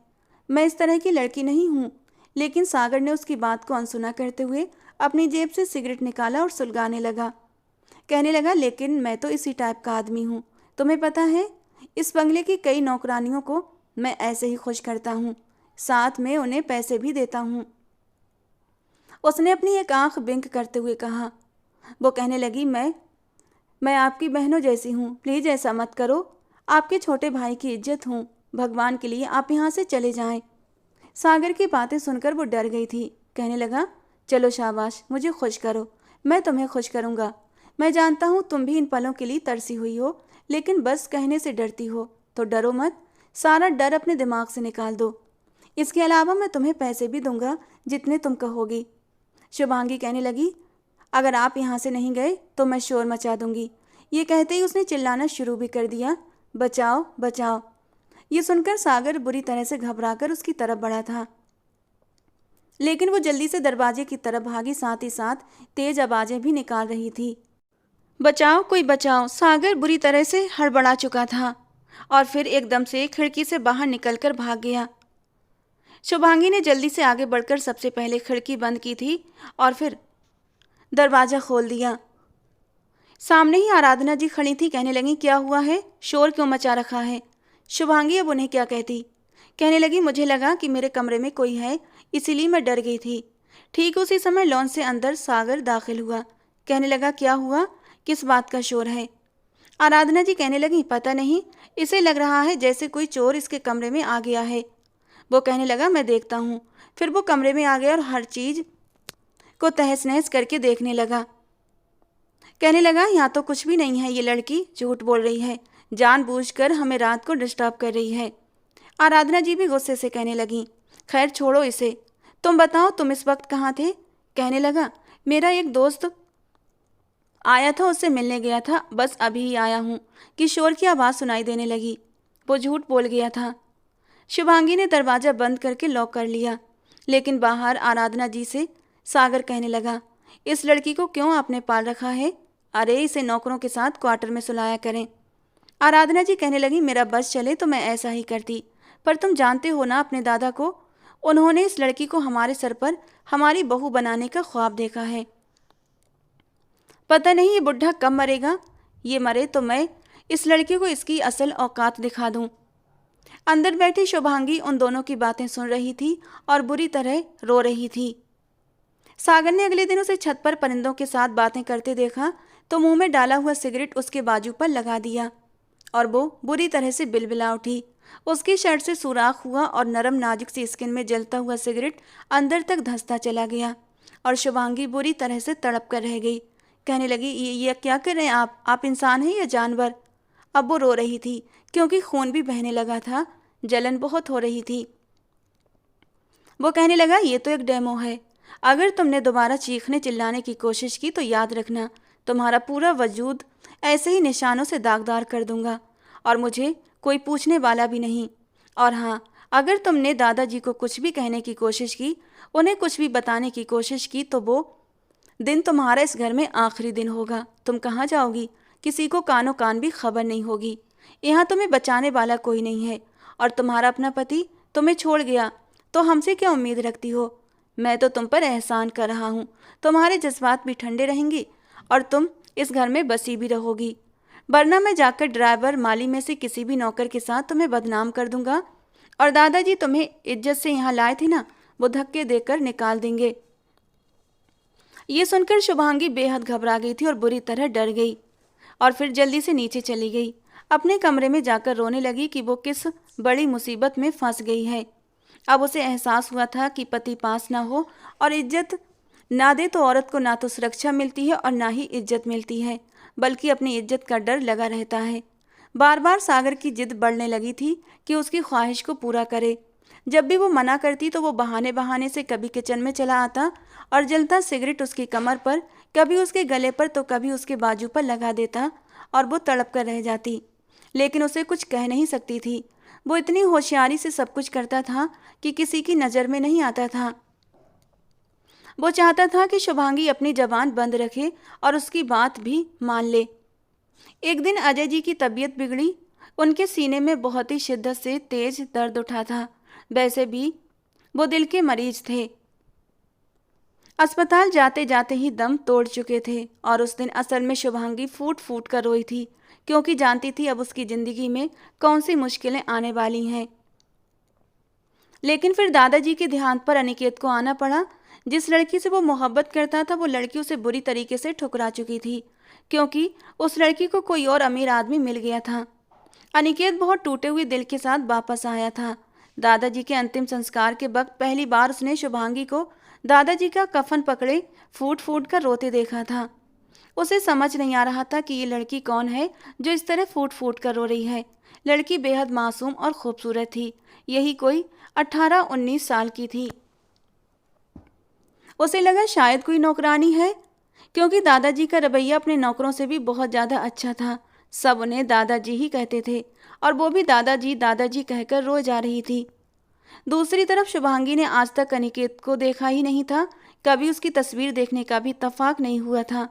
Speaker 1: मैं इस तरह की लड़की नहीं हूँ। लेकिन सागर ने उसकी बात को अनसुना करते हुए अपनी जेब से सिगरेट निकाला और सुलगाने लगा। कहने लगा, लेकिन मैं तो इसी टाइप का आदमी हूँ। तुम्हें पता है, इस बंगले की कई नौकरानियों को मैं ऐसे ही खुश करता हूँ, साथ में उन्हें पैसे भी देता हूँ। उसने अपनी एक आंख बिंक करते हुए कहा। वो कहने लगी, मैं आपकी बहनों जैसी हूँ, प्लीज़ ऐसा मत करो। आपके छोटे भाई की इज्जत हूँ, भगवान के लिए आप यहाँ से चले जाएं। सागर की बातें सुनकर वो डर गई थी। कहने लगा, चलो शाबाश, मुझे खुश करो, मैं तुम्हें खुश करूँगा। मैं जानता हूँ तुम भी इन पलों के लिए तरसी हुई हो, लेकिन बस कहने से डरती हो, तो डरो मत, सारा डर अपने दिमाग से निकाल दो। इसके अलावा मैं तुम्हें पैसे भी दूंगा जितने तुम कहोगी। शुभांगी कहने लगी, अगर आप यहाँ से नहीं गए तो मैं शोर मचा दूंगी। ये कहते ही उसने चिल्लाना शुरू भी कर दिया, बचाओ बचाओ। ये सुनकर सागर बुरी तरह से घबराकर उसकी तरफ बढ़ा था, लेकिन वो जल्दी से दरवाजे की तरफ भागी, साथ ही साथ तेज आवाजें भी निकाल रही थी। बचाओ, कोई बचाओ। सागर बुरी तरह से हड़बड़ा चुका था और फिर एकदम से खिड़की से बाहर निकलकर भाग गया। शुभांगी ने जल्दी से आगे बढ़कर सबसे पहले खिड़की बंद की थी और फिर दरवाज़ा खोल दिया। सामने ही आराधना जी खड़ी थी। कहने लगी, क्या हुआ है, शोर क्यों मचा रखा है? शुभांगी अब उन्हें क्या कहती। कहने लगी, मुझे लगा कि मेरे कमरे में कोई है, इसीलिए मैं डर गई थी। ठीक उसी समय लॉन से अंदर सागर दाखिल हुआ। कहने लगा, क्या हुआ, किस बात का शोर है? आराधना जी कहने लगी, पता नहीं, इसे लग रहा है जैसे कोई चोर इसके कमरे में आ गया है। वो कहने लगा, मैं देखता हूँ। फिर वो कमरे में आ गया और हर चीज़ को तहस नहस करके देखने लगा। कहने लगा, यहाँ तो कुछ भी नहीं है, ये लड़की झूठ बोल रही है, जानबूझकर हमें रात को डिस्टर्ब कर रही है। आराधना जी भी गुस्से से कहने लगी, खैर छोड़ो इसे, तुम बताओ तुम इस वक्त कहाँ थे? कहने लगा, मेरा एक दोस्त आया था, उससे मिलने गया था, बस अभी ही आया हूँ कि शोर की आवाज़ सुनाई देने लगी। वो झूठ बोल गया था। शुभांगी ने दरवाज़ा बंद करके लॉक कर लिया, लेकिन बाहर आराधना जी से सागर कहने लगा, इस लड़की को क्यों आपने पाल रखा है? अरे इसे नौकरों के साथ क्वार्टर में सुलाया करें। आराधना जी कहने लगी, मेरा बस चले तो मैं ऐसा ही करती, पर तुम जानते हो ना अपने दादा को, उन्होंने इस लड़की को हमारे सर पर हमारी बहू बनाने का ख्वाब देखा है। पता नहीं ये बुढ़ा कब मरेगा, ये मरे तो मैं इस लड़की को इसकी असल औकात दिखा दूं। अंदर बैठी शुभांगी उन दोनों की बातें सुन रही थी और बुरी तरह रो रही थी। सागर ने अगले दिन उसे छत पर परिंदों के साथ बातें करते देखा तो मुंह में डाला हुआ सिगरेट उसके बाजू पर लगा दिया और वो बुरी तरह से बिलबिला उठी। उसकी शर्ट से सुराख हुआ और नरम नाजुक सी स्किन में जलता हुआ सिगरेट अंदर तक धंसता चला गया और शुभांगी बुरी तरह से तड़प कर रह गई। कहने लगी, ये क्या कर रहे हैं आप इंसान हैं या जानवर? अब वो रो रही थी क्योंकि खून भी बहने लगा था, जलन बहुत हो रही थी। वो कहने लगा, ये तो एक डेमो है, अगर तुमने दोबारा चीखने चिल्लाने की कोशिश की तो याद रखना तुम्हारा पूरा वजूद ऐसे ही निशानों से दागदार कर दूंगा और मुझे कोई पूछने वाला भी नहीं। और हाँ, अगर तुमने दादाजी को कुछ भी कहने की कोशिश की, उन्हें कुछ भी बताने की कोशिश की, तो वो दिन तुम्हारा इस घर में आखिरी दिन होगा। तुम कहाँ जाओगी, किसी को कानो कान भी खबर नहीं होगी। यहाँ तुम्हें बचाने वाला कोई नहीं है और तुम्हारा अपना पति तुम्हें छोड़ गया तो हमसे क्या उम्मीद रखती हो? मैं तो तुम पर एहसान कर रहा हूँ, तुम्हारे जज्बात भी ठंडे रहेंगे और तुम इस घर में बसी भी रहोगी, वरना मैं जाकर ड्राइवर माली में से किसी भी नौकर के साथ तुम्हें बदनाम कर दूंगा और दादाजी तुम्हें इज्जत से यहाँ लाए थे ना, वो धक्के देकर निकाल देंगे। ये सुनकर शुभांगी बेहद घबरा गई थी और बुरी तरह डर गई और फिर जल्दी से नीचे चली गई। अपने कमरे में जाकर रोने लगी कि वो किस बड़ी मुसीबत में फंस गई है। अब उसे एहसास हुआ था कि पति पास ना हो और इज्जत ना दे तो औरत को ना तो सुरक्षा मिलती है और ना ही इज्जत मिलती है, बल्कि अपनी इज्जत का डर लगा रहता है। बार बार सागर की जिद बढ़ने लगी थी कि उसकी ख्वाहिश को पूरा करे। जब भी वो मना करती तो वो बहाने बहाने से कभी किचन में चला आता और जलता सिगरेट उसकी कमर पर, कभी उसके गले पर तो कभी उसके बाजू पर लगा देता और वो तड़प कर रह जाती, लेकिन उसे कुछ कह नहीं सकती थी। वो इतनी होशियारी से सब कुछ करता था कि किसी की नज़र में नहीं आता था। वो चाहता था कि शुभांगी अपनी जबान बंद रखे और उसकी बात भी मान ले। एक दिन अजय जी की तबीयत बिगड़ी, उनके सीने में बहुत ही शिद्दत से तेज दर्द उठा था। वैसे भी वो दिल के मरीज थे, अस्पताल जाते जाते ही दम तोड़ चुके थे और उस दिन असल में शुभांगी फूट फूट कर रोई थी, क्योंकि जानती थी अब उसकी ज़िंदगी में कौन सी मुश्किलें आने वाली हैं। लेकिन फिर दादाजी के देहांत पर अनिकेत को आना पड़ा। जिस लड़की से वो मोहब्बत करता था वो लड़की उसे बुरी तरीके से ठुकरा चुकी थी, क्योंकि उस लड़की को कोई और अमीर आदमी मिल गया था। अनिकेत बहुत टूटे हुए दिल के साथ वापस आया था। दादाजी के अंतिम संस्कार के वक्त पहली बार उसने शुभांगी को दादाजी का कफन पकड़े फूट फूट कर रोते देखा था। उसे समझ नहीं आ रहा था कि ये लड़की कौन है जो इस तरह फूट फूट कर रो रही है। लड़की बेहद मासूम और खूबसूरत थी, यही कोई 18-19 साल की थी। उसे लगा शायद कोई नौकरानी है, क्योंकि दादाजी का रवैया अपने नौकरों से भी बहुत ज़्यादा अच्छा था। सब उन्हें दादाजी ही कहते थे और वो भी दादाजी दादाजी कहकर रो जा रही थी। दूसरी तरफ शुभांगी ने आज तक अनिकेत को देखा ही नहीं था, कभी उसकी तस्वीर देखने का भी इत्तेफाक नहीं हुआ था।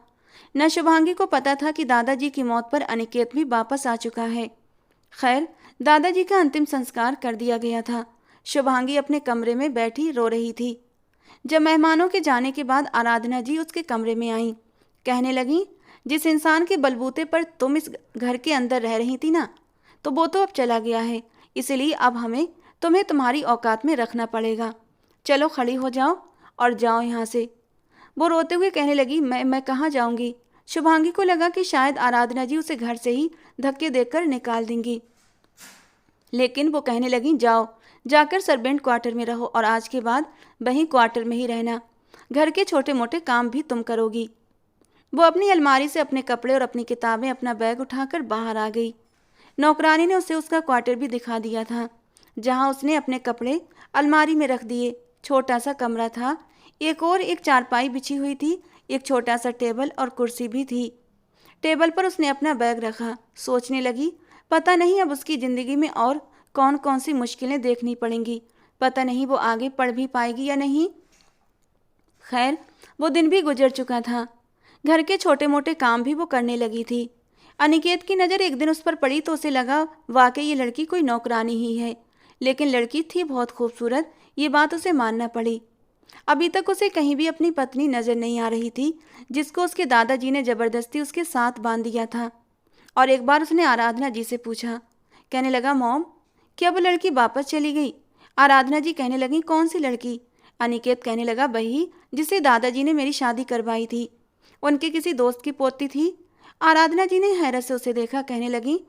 Speaker 1: न शुभांगी को पता था कि दादाजी की मौत पर अनिकेत भी वापस आ चुका है। खैर, दादाजी का अंतिम संस्कार कर दिया गया था। शुभांगी अपने कमरे में बैठी रो रही थी। जब मेहमानों के जाने के बाद आराधना जी उसके कमरे में आईं, कहने लगी, जिस इंसान के बलबूते पर तुम इस घर के अंदर रह रही थी ना, तो वो तो अब चला गया है, इसलिए अब हमें तुम्हें तुम्हारी औकात में रखना पड़ेगा। चलो खड़ी हो जाओ और जाओ यहाँ से। वो रोते हुए कहने लगी, मैं कहाँ जाऊँगी। शुभांगी को लगा कि शायद आराधना जी उसे घर से ही धक्के देकर निकाल देंगी, लेकिन वो कहने लगी, जाओ, जाकर सर्वेंट क्वार्टर में रहो और आज के बाद वहीं क्वार्टर में ही रहना। घर के छोटे मोटे काम भी तुम करोगी। वो अपनी अलमारी से अपने कपड़े और अपनी किताबें, अपना बैग उठाकर बाहर आ गई। नौकरानी ने उसे उसका क्वार्टर भी दिखा दिया था, जहाँ उसने अपने कपड़े अलमारी में रख दिए। छोटा सा कमरा था, एक चारपाई बिछी हुई थी, एक छोटा सा टेबल और कुर्सी भी थी। टेबल पर उसने अपना बैग रखा। सोचने लगी, पता नहीं अब उसकी ज़िंदगी में और कौन कौन सी मुश्किलें देखनी पड़ेंगी, पता नहीं वो आगे पढ़ भी पाएगी या नहीं। खैर, वो दिन भी गुजर चुका था। घर के छोटे मोटे काम भी वो करने लगी थी। अनिकेत की नज़र एक दिन उस पर पड़ी तो उसे लगा वाकई ये लड़की कोई नौकरानी ही है, लेकिन लड़की थी बहुत खूबसूरत, ये बात उसे मानना पड़ी। अभी तक उसे कहीं भी अपनी पत्नी नज़र नहीं आ रही थी, जिसको उसके दादाजी ने ज़बरदस्ती उसके साथ बांध दिया था। और एक बार उसने आराधना जी से पूछा, कहने लगा, मॉम, क्या वो लड़की वापस चली गई? आराधना जी कहने लगी, कौन सी लड़की? अनिकेत कहने लगा, वही जिसे दादाजी ने मेरी शादी करवाई थी, उनके किसी दोस्त की पोती थी। आराधना जी ने हैरत से उसे देखा, कहने लगी,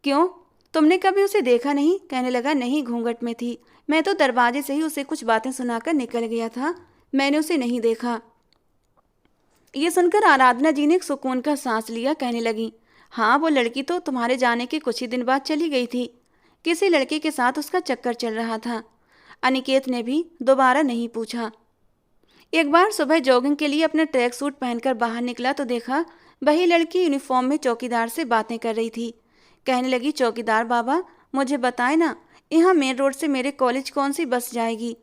Speaker 1: क्यों, तुमने कभी उसे देखा नहीं? कहने लगा, नहीं, घूंघट में थी, मैं तो दरवाजे से ही उसे कुछ बातें सुनाकर निकल गया था, मैंने उसे नहीं देखा। ये सुनकर आराधना जी ने एक सुकून का सांस लिया। कहने लगी, हाँ, वो लड़की तो तुम्हारे जाने के कुछ ही दिन बाद चली गई थी, किसी लड़के के साथ उसका चक्कर चल रहा था। अनिकेत ने भी दोबारा नहीं पूछा। एक बार सुबह जॉगिंग के लिए अपना ट्रैक सूट पहनकर बाहर निकला तो देखा वही लड़की यूनिफॉर्म में चौकीदार से बातें कर रही थी। कहने लगी, चौकीदार बाबा, मुझे बताए ना, यहाँ मेन रोड से मेरे कॉलेज कौन सी बस जाएगी?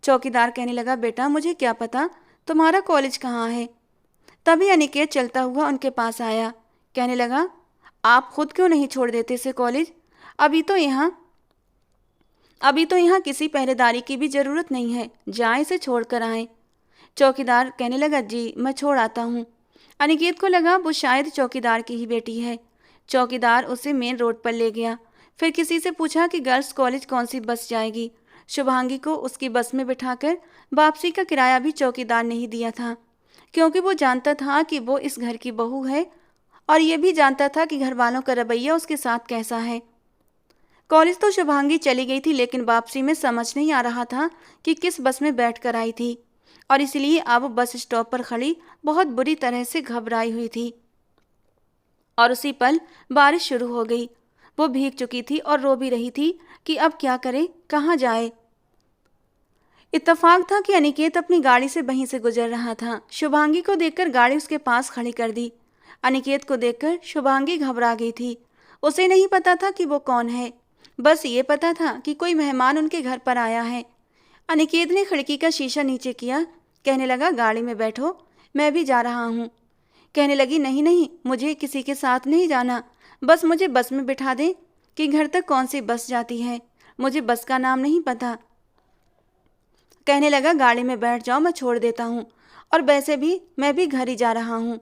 Speaker 1: चौकीदार कहने लगा, बेटा, मुझे क्या पता तुम्हारा कॉलेज कहाँ है। तभी अनिकेत चलता हुआ उनके पास आया। कहने लगा, आप खुद क्यों नहीं छोड़ देते इसे कॉलेज? अभी तो यहाँ किसी पहरेदारी की भी ज़रूरत नहीं है, जाएं इसे छोड़ कर आएँ। चौकीदार कहने लगा, जी मैं छोड़ आता हूँ। अनिकेत को लगा वो शायद चौकीदार की ही बेटी है। चौकीदार उसे मेन रोड पर ले गया। फिर किसी से पूछा कि गर्ल्स कॉलेज कौन सी बस जाएगी। शुभांगी को उसकी बस में बिठाकर वापसी का किराया भी चौकीदार ने ही दिया था, क्योंकि वो जानता था कि वो इस घर की बहू है और ये भी जानता था कि घर वालों का रवैया उसके साथ कैसा है। कॉलेज तो शुभांगी चली गई थी, लेकिन वापसी में समझ नहीं आ रहा था कि किस बस में बैठ कर आई थी, और इसलिए अब बस स्टॉप पर खड़ी बहुत बुरी तरह से घबराई हुई थी। और उसी पल बारिश शुरू हो गई। वो भीग चुकी थी और रो भी रही थी कि अब क्या करे, कहाँ जाए। इत्तेफाक था कि अनिकेत अपनी गाड़ी से वहीं से गुजर रहा था। शुभांगी को देखकर गाड़ी उसके पास खड़ी कर दी। अनिकेत को देखकर शुभांगी घबरा गई थी। उसे नहीं पता था कि वो कौन है, बस ये पता था कि कोई मेहमान उनके घर पर आया है। अनिकेत ने खिड़की का शीशा नीचे किया। कहने लगा, गाड़ी में बैठो, मैं भी जा रहा हूँ। कहने लगी, नहीं नहीं, मुझे किसी के साथ नहीं जाना, बस मुझे बस में बिठा दें। कि घर तक कौन सी बस जाती है, मुझे बस का नाम नहीं पता। कहने लगा, गाड़ी में बैठ जाओ, मैं छोड़ देता हूँ, और वैसे भी मैं भी घर ही जा रहा हूँ।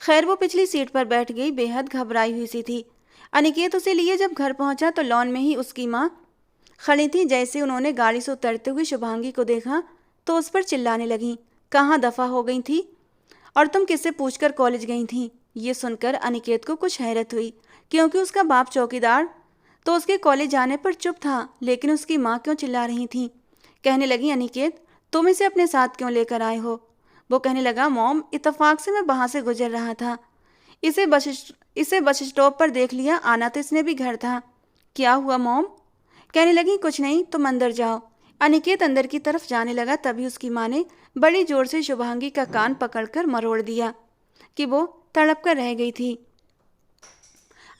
Speaker 1: खैर, वो पिछली सीट पर बैठ गई, बेहद घबराई हुई सी थी। अनिकेत उसे लिए जब घर पहुंचा तो लॉन में ही उसकी माँ खड़ी थी। जैसे उन्होंने गाड़ी से उतरते हुए शुभांगी को देखा, तो उस पर चिल्लाने लगीं, कहाँ दफ़ा हो गई थी और तुम किससे पूछकर कॉलेज गई थी। ये सुनकर अनिकेत को कुछ हैरत हुई, क्योंकि उसका बाप चौकीदार तो उसके कॉलेज जाने पर चुप था, लेकिन उसकी माँ क्यों चिल्ला रही थी। कहने लगी, अनिकेत तुम इसे अपने साथ क्यों लेकर आए हो। वो कहने लगा, मॉम इत्तेफाक से मैं वहाँ से गुजर रहा था, इसे बस स्टॉप पर देख लिया, आना तो इसने भी घर था। क्या हुआ मॉम। कहने लगी, कुछ नहीं, तुम अंदर जाओ। अनिकेत अंदर की तरफ जाने लगा, तभी उसकी माँ ने बड़ी जोर से शुभांगी का कान पकड़कर मरोड़ दिया कि वो तड़प कर रह गई थी।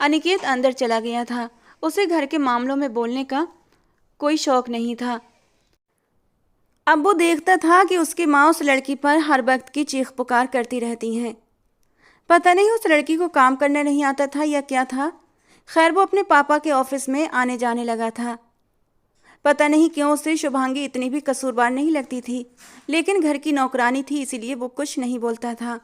Speaker 1: अनिकेत अंदर चला गया था। उसे घर के मामलों में बोलने का कोई शौक नहीं था। अब वो देखता था कि उसकी माँ उस लड़की पर हर वक्त की चीख पुकार करती रहती हैं। पता नहीं उस लड़की को काम करने नहीं आता था या क्या था। खैर वो अपने पापा के ऑफिस में आने जाने लगा था। पता नहीं क्यों उसे शुभांगी इतनी भी कसूरवार नहीं लगती थी, लेकिन घर की नौकरानी थी, इसीलिए वो कुछ नहीं बोलता था।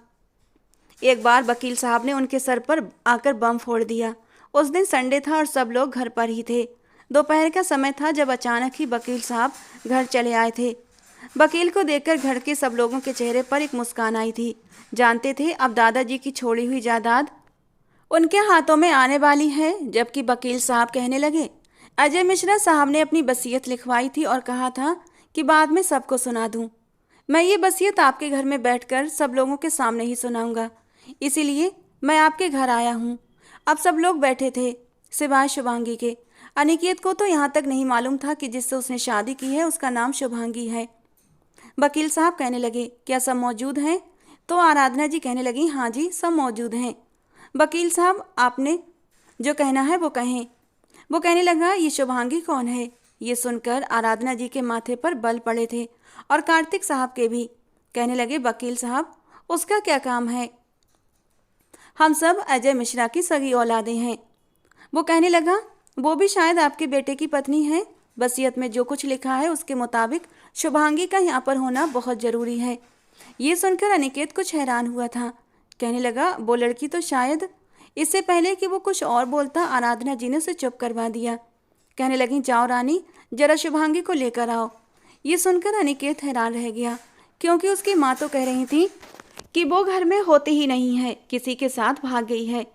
Speaker 1: एक बार वकील साहब ने उनके सर पर आकर बम फोड़ दिया। उस दिन संडे था और सब लोग घर पर ही थे। दोपहर का समय था जब अचानक ही वकील साहब घर चले आए थे। वकील को देखकर घर के सब लोगों के चेहरे पर एक मुस्कान आई थी। जानते थे अब दादाजी की छोड़ी हुई जायदाद उनके हाथों में आने वाली है। जबकि वकील साहब कहने लगे, अजय मिश्रा साहब ने अपनी वसीयत लिखवाई थी और कहा था कि बाद में सबको सुना दूं। मैं ये वसीयत आपके घर में बैठकर सब लोगों के सामने ही सुनाऊंगा, इसीलिए मैं आपके घर आया हूँ। अब सब लोग बैठे थे सिवाय शुभांगी के। अनिकेत को तो यहाँ तक नहीं मालूम था कि जिससे उसने शादी की है उसका नाम शुभांगी है। वकील साहब कहने लगे, क्या सब मौजूद हैं। तो आराधना जी कहने लगी, हाँ जी सब मौजूद हैं। वकील साहब आपने जो कहना है वो कहें। वो कहने लगा, ये शुभांगी कौन है। ये सुनकर आराधना जी के माथे पर बल पड़े थे और कार्तिक साहब के भी। कहने लगे, वकील साहब उसका क्या काम है, हम सब अजय मिश्रा की सगी औलादें हैं। वो कहने लगा, वो भी शायद आपके बेटे की पत्नी है। वसीयत में जो कुछ लिखा है उसके मुताबिक शुभांगी का यहाँ पर होना बहुत ज़रूरी है। ये सुनकर अनिकेत कुछ हैरान हुआ था। कहने लगा, वो लड़की तो शायद। इससे पहले कि वो कुछ और बोलता आराधना जी ने उसे चुप करवा दिया। कहने लगी, जाओ रानी जरा शुभांगी को लेकर आओ। ये सुनकर अनिकेत हैरान रह गया, क्योंकि उसकी माँ तो कह रही थी कि वो घर में होती ही नहीं है, किसी के साथ भाग गई है।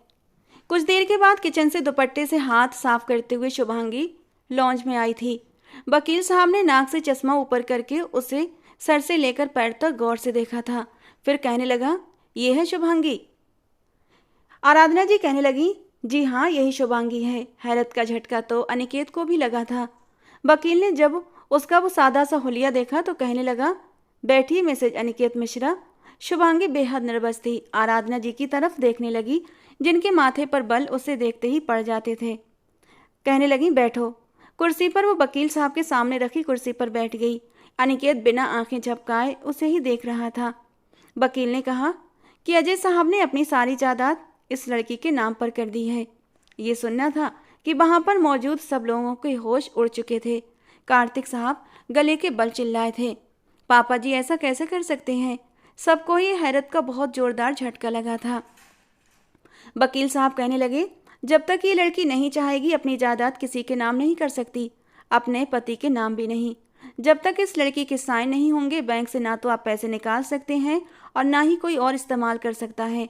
Speaker 1: कुछ देर के बाद किचन से दुपट्टे से हाथ साफ करते हुए शुभांगी लॉन्ज में आई थी। वकील साहब ने नाक से चश्मा ऊपर करके उसे सर से लेकर पैर तक गौर से देखा था। फिर कहने लगा, ये है शुभांगी। आराधना जी कहने लगी, जी हाँ यही शुभांगी है। हैरत का झटका तो अनिकेत को भी लगा था। वकील ने जब उसका वो सादा सा हुलिया देखा तो कहने लगा, बैठिए मिसेज अनिकेत मिश्रा। शुभांगी बेहद नर्वस थी। आराधना जी की तरफ देखने लगी, जिनके माथे पर बल उसे देखते ही पड़ जाते थे। कहने लगी, बैठो। कुर्सी पर वो वकील साहब के सामने रखी कुर्सी पर बैठ गई। अनिकेत बिना आंखें झपकाए उसे ही देख रहा था। वकील ने कहा कि अजय साहब ने अपनी सारी जायदाद इस लड़की के नाम पर कर दी है। ये सुनना था कि वहां पर मौजूद सब लोगों के होश उड़ चुके थे। कार्तिक साहब गले के बल चिल्लाए थे, पापा जी ऐसा कैसे कर सकते हैं। सबको ये हैरत का बहुत जोरदार झटका लगा था। वकील साहब कहने लगे, जब तक ये लड़की नहीं चाहेगी अपनी जायदाद किसी के नाम नहीं कर सकती, अपने पति के नाम भी नहीं। जब तक इस लड़की के साइन नहीं होंगे बैंक से ना तो आप पैसे निकाल सकते हैं और ना ही कोई और इस्तेमाल कर सकता है।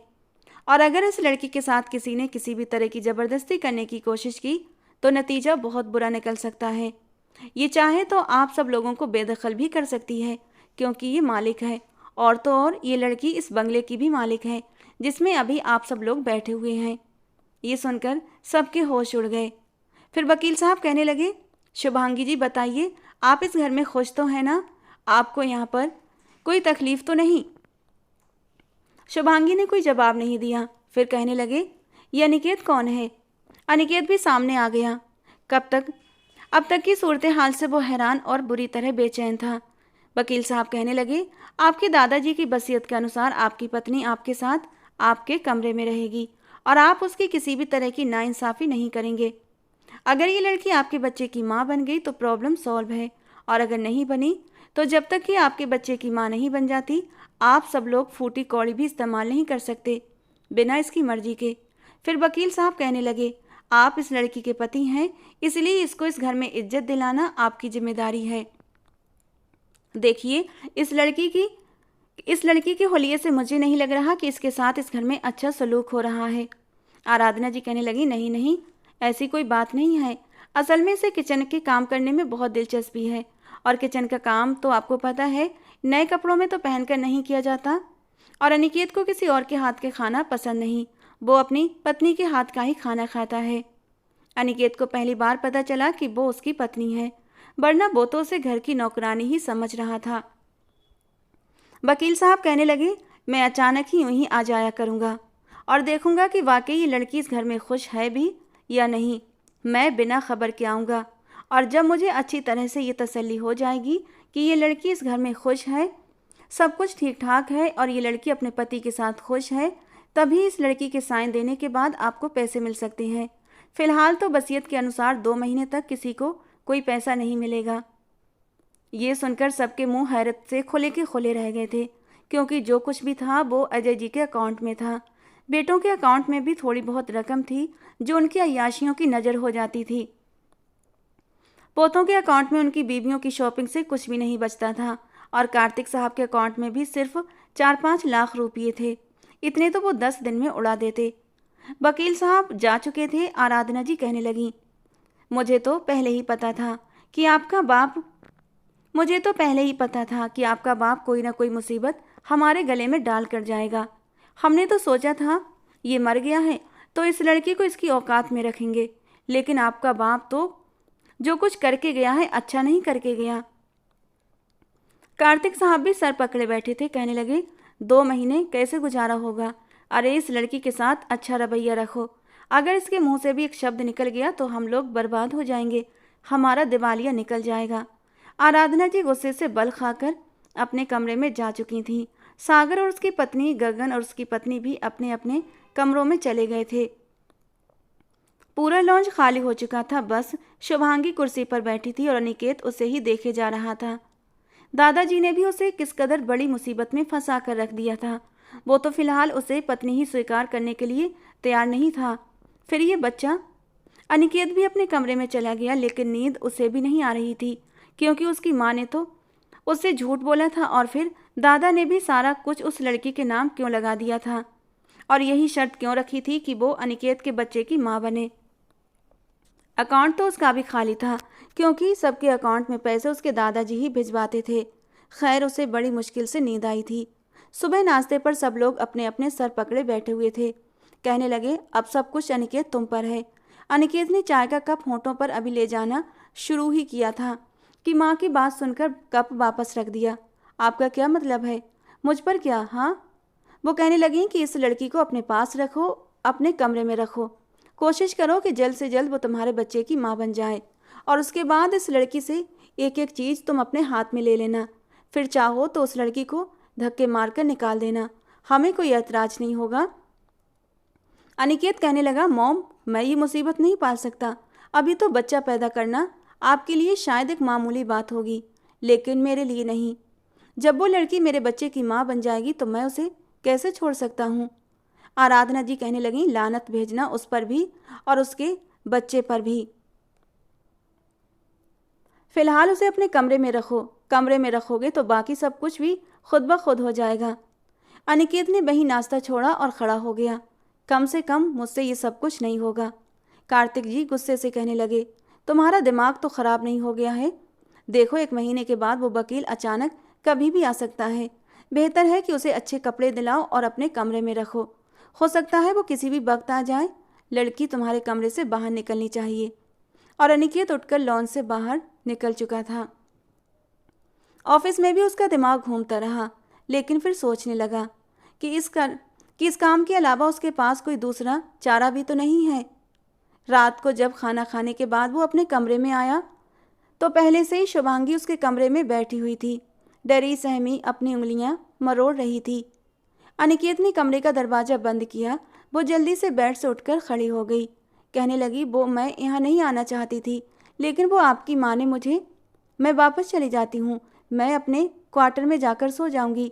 Speaker 1: और अगर इस लड़की के साथ किसी ने किसी भी तरह की ज़बरदस्ती करने की कोशिश की तो नतीजा बहुत बुरा निकल सकता है। ये चाहे तो आप सब लोगों को बेदखल भी कर सकती है, क्योंकि ये मालिक है। और तो और ये लड़की इस बंगले की भी मालिक है जिसमें अभी आप सब लोग बैठे हुए हैं। ये सुनकर सबके होश उड़ गए। फिर वकील साहब कहने लगे, शुभांगी जी बताइए, आप इस घर में खुश तो हैं ना, आपको यहाँ पर कोई तकलीफ तो नहीं। शुभांगी ने कोई जवाब नहीं दिया। फिर कहने लगे, ये अनिकेत कौन है। अनिकेत भी सामने आ गया। अब तक की सूरत हाल से वो हैरान और बुरी तरह बेचैन था। वकील साहब कहने लगे, आपके दादाजी की वसीयत के अनुसार आपकी पत्नी आपके साथ आपके कमरे में रहेगी और आप उसकी किसी भी तरह की नाइंसाफ़ी नहीं करेंगे। अगर ये लड़की आपके बच्चे की माँ बन गई तो प्रॉब्लम सॉल्व है, और अगर नहीं बनी तो जब तक कि आपके बच्चे की माँ नहीं बन जाती आप सब लोग फूटी कौड़ी भी इस्तेमाल नहीं कर सकते बिना इसकी मर्जी के। फिर वकील साहब कहने लगे, आप इस लड़की के पति हैं, इसलिए इसको इस घर में इज्जत दिलाना आपकी जिम्मेदारी है। देखिए, इस लड़की के होलिये से मुझे नहीं लग रहा कि इसके साथ इस घर में अच्छा सलूक हो रहा है। आराधना जी कहने लगी, नहीं नहीं, ऐसी कोई बात नहीं है। असल में इसे किचन के काम करने में बहुत दिलचस्पी है, और किचन का काम तो आपको पता है, नए कपड़ों में तो पहनकर नहीं किया जाता। और अनिकेत को किसी और के हाथ के खाना पसंद नहीं, वो अपनी पत्नी के हाथ का ही खाना खाता है। अनिकेत को पहली बार पता चला कि वो उसकी पत्नी है, वरना वो तो उसे घर की नौकरानी ही समझ रहा था। वकील साहब कहने लगे, मैं अचानक ही यूं ही आ जाया करूंगा और देखूंगा कि वाकई ये लड़की इस घर में खुश है भी या नहीं। मैं बिना खबर के आऊँगा, और जब मुझे अच्छी तरह से ये तसल्ली हो जाएगी कि ये लड़की इस घर में खुश है, सब कुछ ठीक ठाक है और ये लड़की अपने पति के साथ खुश है, तभी इस लड़की के साइन देने के बाद आपको पैसे मिल सकते हैं। फिलहाल तो वसीयत के अनुसार 2 महीने तक किसी को कोई पैसा नहीं मिलेगा। ये सुनकर सबके मुंह हैरत से खुले के खुले रह गए थे, क्योंकि जो कुछ भी था वो अजय जी के अकाउंट में था। बेटों के अकाउंट में भी थोड़ी बहुत रकम थी जो उनकी अय्याशियों की नज़र हो जाती थी। पोतों के अकाउंट में उनकी बीवियों की शॉपिंग से कुछ भी नहीं बचता था, और कार्तिक साहब के अकाउंट में भी सिर्फ 4-5 लाख रुपये थे। इतने तो वो 10 दिन में उड़ा देते। वकील साहब जा चुके थे। आराधना जी कहने लगी, मुझे तो पहले ही पता था कि आपका बाप कोई ना कोई मुसीबत हमारे गले में डाल कर जाएगा। हमने तो सोचा था ये मर गया है तो इस लड़की को इसकी औकात में रखेंगे, लेकिन आपका बाप तो जो कुछ करके गया है अच्छा नहीं करके गया। कार्तिक साहब भी सर पकड़े बैठे थे, कहने लगे, 2 महीने कैसे गुजारा होगा? अरे इस लड़की के साथ अच्छा रवैया रखो, अगर इसके मुंह से भी एक शब्द निकल गया तो हम लोग बर्बाद हो जाएंगे, हमारा दिवालिया निकल जाएगा। आराधना जी गुस्से से बल खाकर अपने कमरे में जा चुकी थीं। सागर और उसकी पत्नी गगन और उसकी पत्नी भी अपने अपने कमरों में चले गए थे। पूरा लॉन्ज खाली हो चुका था, बस शुभांगी कुर्सी पर बैठी थी और अनिकेत उसे ही देखे जा रहा था। दादाजी ने भी उसे किस कदर बड़ी मुसीबत में फंसा कर रख दिया था। वो तो फिलहाल उसे पत्नी ही स्वीकार करने के लिए तैयार नहीं था, फिर ये बच्चा। अनिकेत भी अपने कमरे में चला गया, लेकिन नींद उसे भी नहीं आ रही थी, क्योंकि उसकी माँ ने तो उससे झूठ बोला था, और फिर दादा ने भी सारा कुछ उस लड़की के नाम क्यों लगा दिया था, और यही शर्त क्यों रखी थी कि वो अनिकेत के बच्चे की माँ बने। अकाउंट तो उसका भी खाली था, क्योंकि सबके अकाउंट में पैसे उसके दादाजी ही भिजवाते थे। खैर, उसे बड़ी मुश्किल से नींद आई थी। सुबह नाश्ते पर सब लोग अपने अपने सर पकड़े बैठे हुए थे। कहने लगे, अब सब कुछ अनिकेत तुम पर है। अनिकेत ने चाय का कप होंठों पर अभी ले जाना शुरू ही किया था कि माँ की बात सुनकर कप वापस रख दिया। आपका क्या मतलब है? मुझ पर क्या? हाँ, वो कहने लगी कि इस लड़की को अपने पास रखो, अपने कमरे में रखो, कोशिश करो कि जल्द से जल्द वो तुम्हारे बच्चे की माँ बन जाए, और उसके बाद इस लड़की से एक एक चीज़ तुम अपने हाथ में ले लेना। फिर चाहो तो उस लड़की को धक्के मारकर निकाल देना, हमें कोई ऐतराज नहीं होगा। अनिकेत कहने लगा, मॉम, मैं ये मुसीबत नहीं पाल सकता। अभी तो बच्चा पैदा करना आपके लिए शायद एक मामूली बात होगी, लेकिन मेरे लिए नहीं। जब वो लड़की मेरे बच्चे की माँ बन जाएगी तो मैं उसे कैसे छोड़ सकता हूँ? आराधना जी कहने लगी, लानत भेजना उस पर भी और उसके बच्चे पर भी। फिलहाल उसे अपने कमरे में रखो, कमरे में रखोगे तो बाकी सब कुछ भी खुद ब खुद हो जाएगा। अनिकेत ने वही नाश्ता छोड़ा और खड़ा हो गया। कम से कम मुझसे ये सब कुछ नहीं होगा। कार्तिक जी गुस्से से कहने लगे, तुम्हारा दिमाग तो ख़राब नहीं हो गया है? देखो, 1 महीने के बाद वो वकील अचानक कभी भी आ सकता है। बेहतर है कि उसे अच्छे कपड़े दिलाओ और अपने कमरे में रखो। हो सकता है वो किसी भी वक्त आ जाए। लड़की तुम्हारे कमरे से बाहर निकलनी चाहिए। और अनिकेत उठकर लॉन से बाहर निकल चुका था। ऑफिस में भी उसका दिमाग घूमता रहा, लेकिन फिर सोचने लगा कि इस काम के अलावा उसके पास कोई दूसरा चारा भी तो नहीं है। रात को जब खाना खाने के बाद वो अपने कमरे में आया तो पहले से ही शुभांगी उसके कमरे में बैठी हुई थी, डरी सहमी अपनी उंगलियां मरोड़ रही थी। अनिकेत ने कमरे का दरवाज़ा बंद किया। वो जल्दी से बेड से उठकर खड़ी हो गई। कहने लगी, वो मैं यहाँ नहीं आना चाहती थी, लेकिन वो आपकी माँ ने मैं वापस चली जाती हूँ, मैं अपने क्वार्टर में जाकर सो जाऊँगी।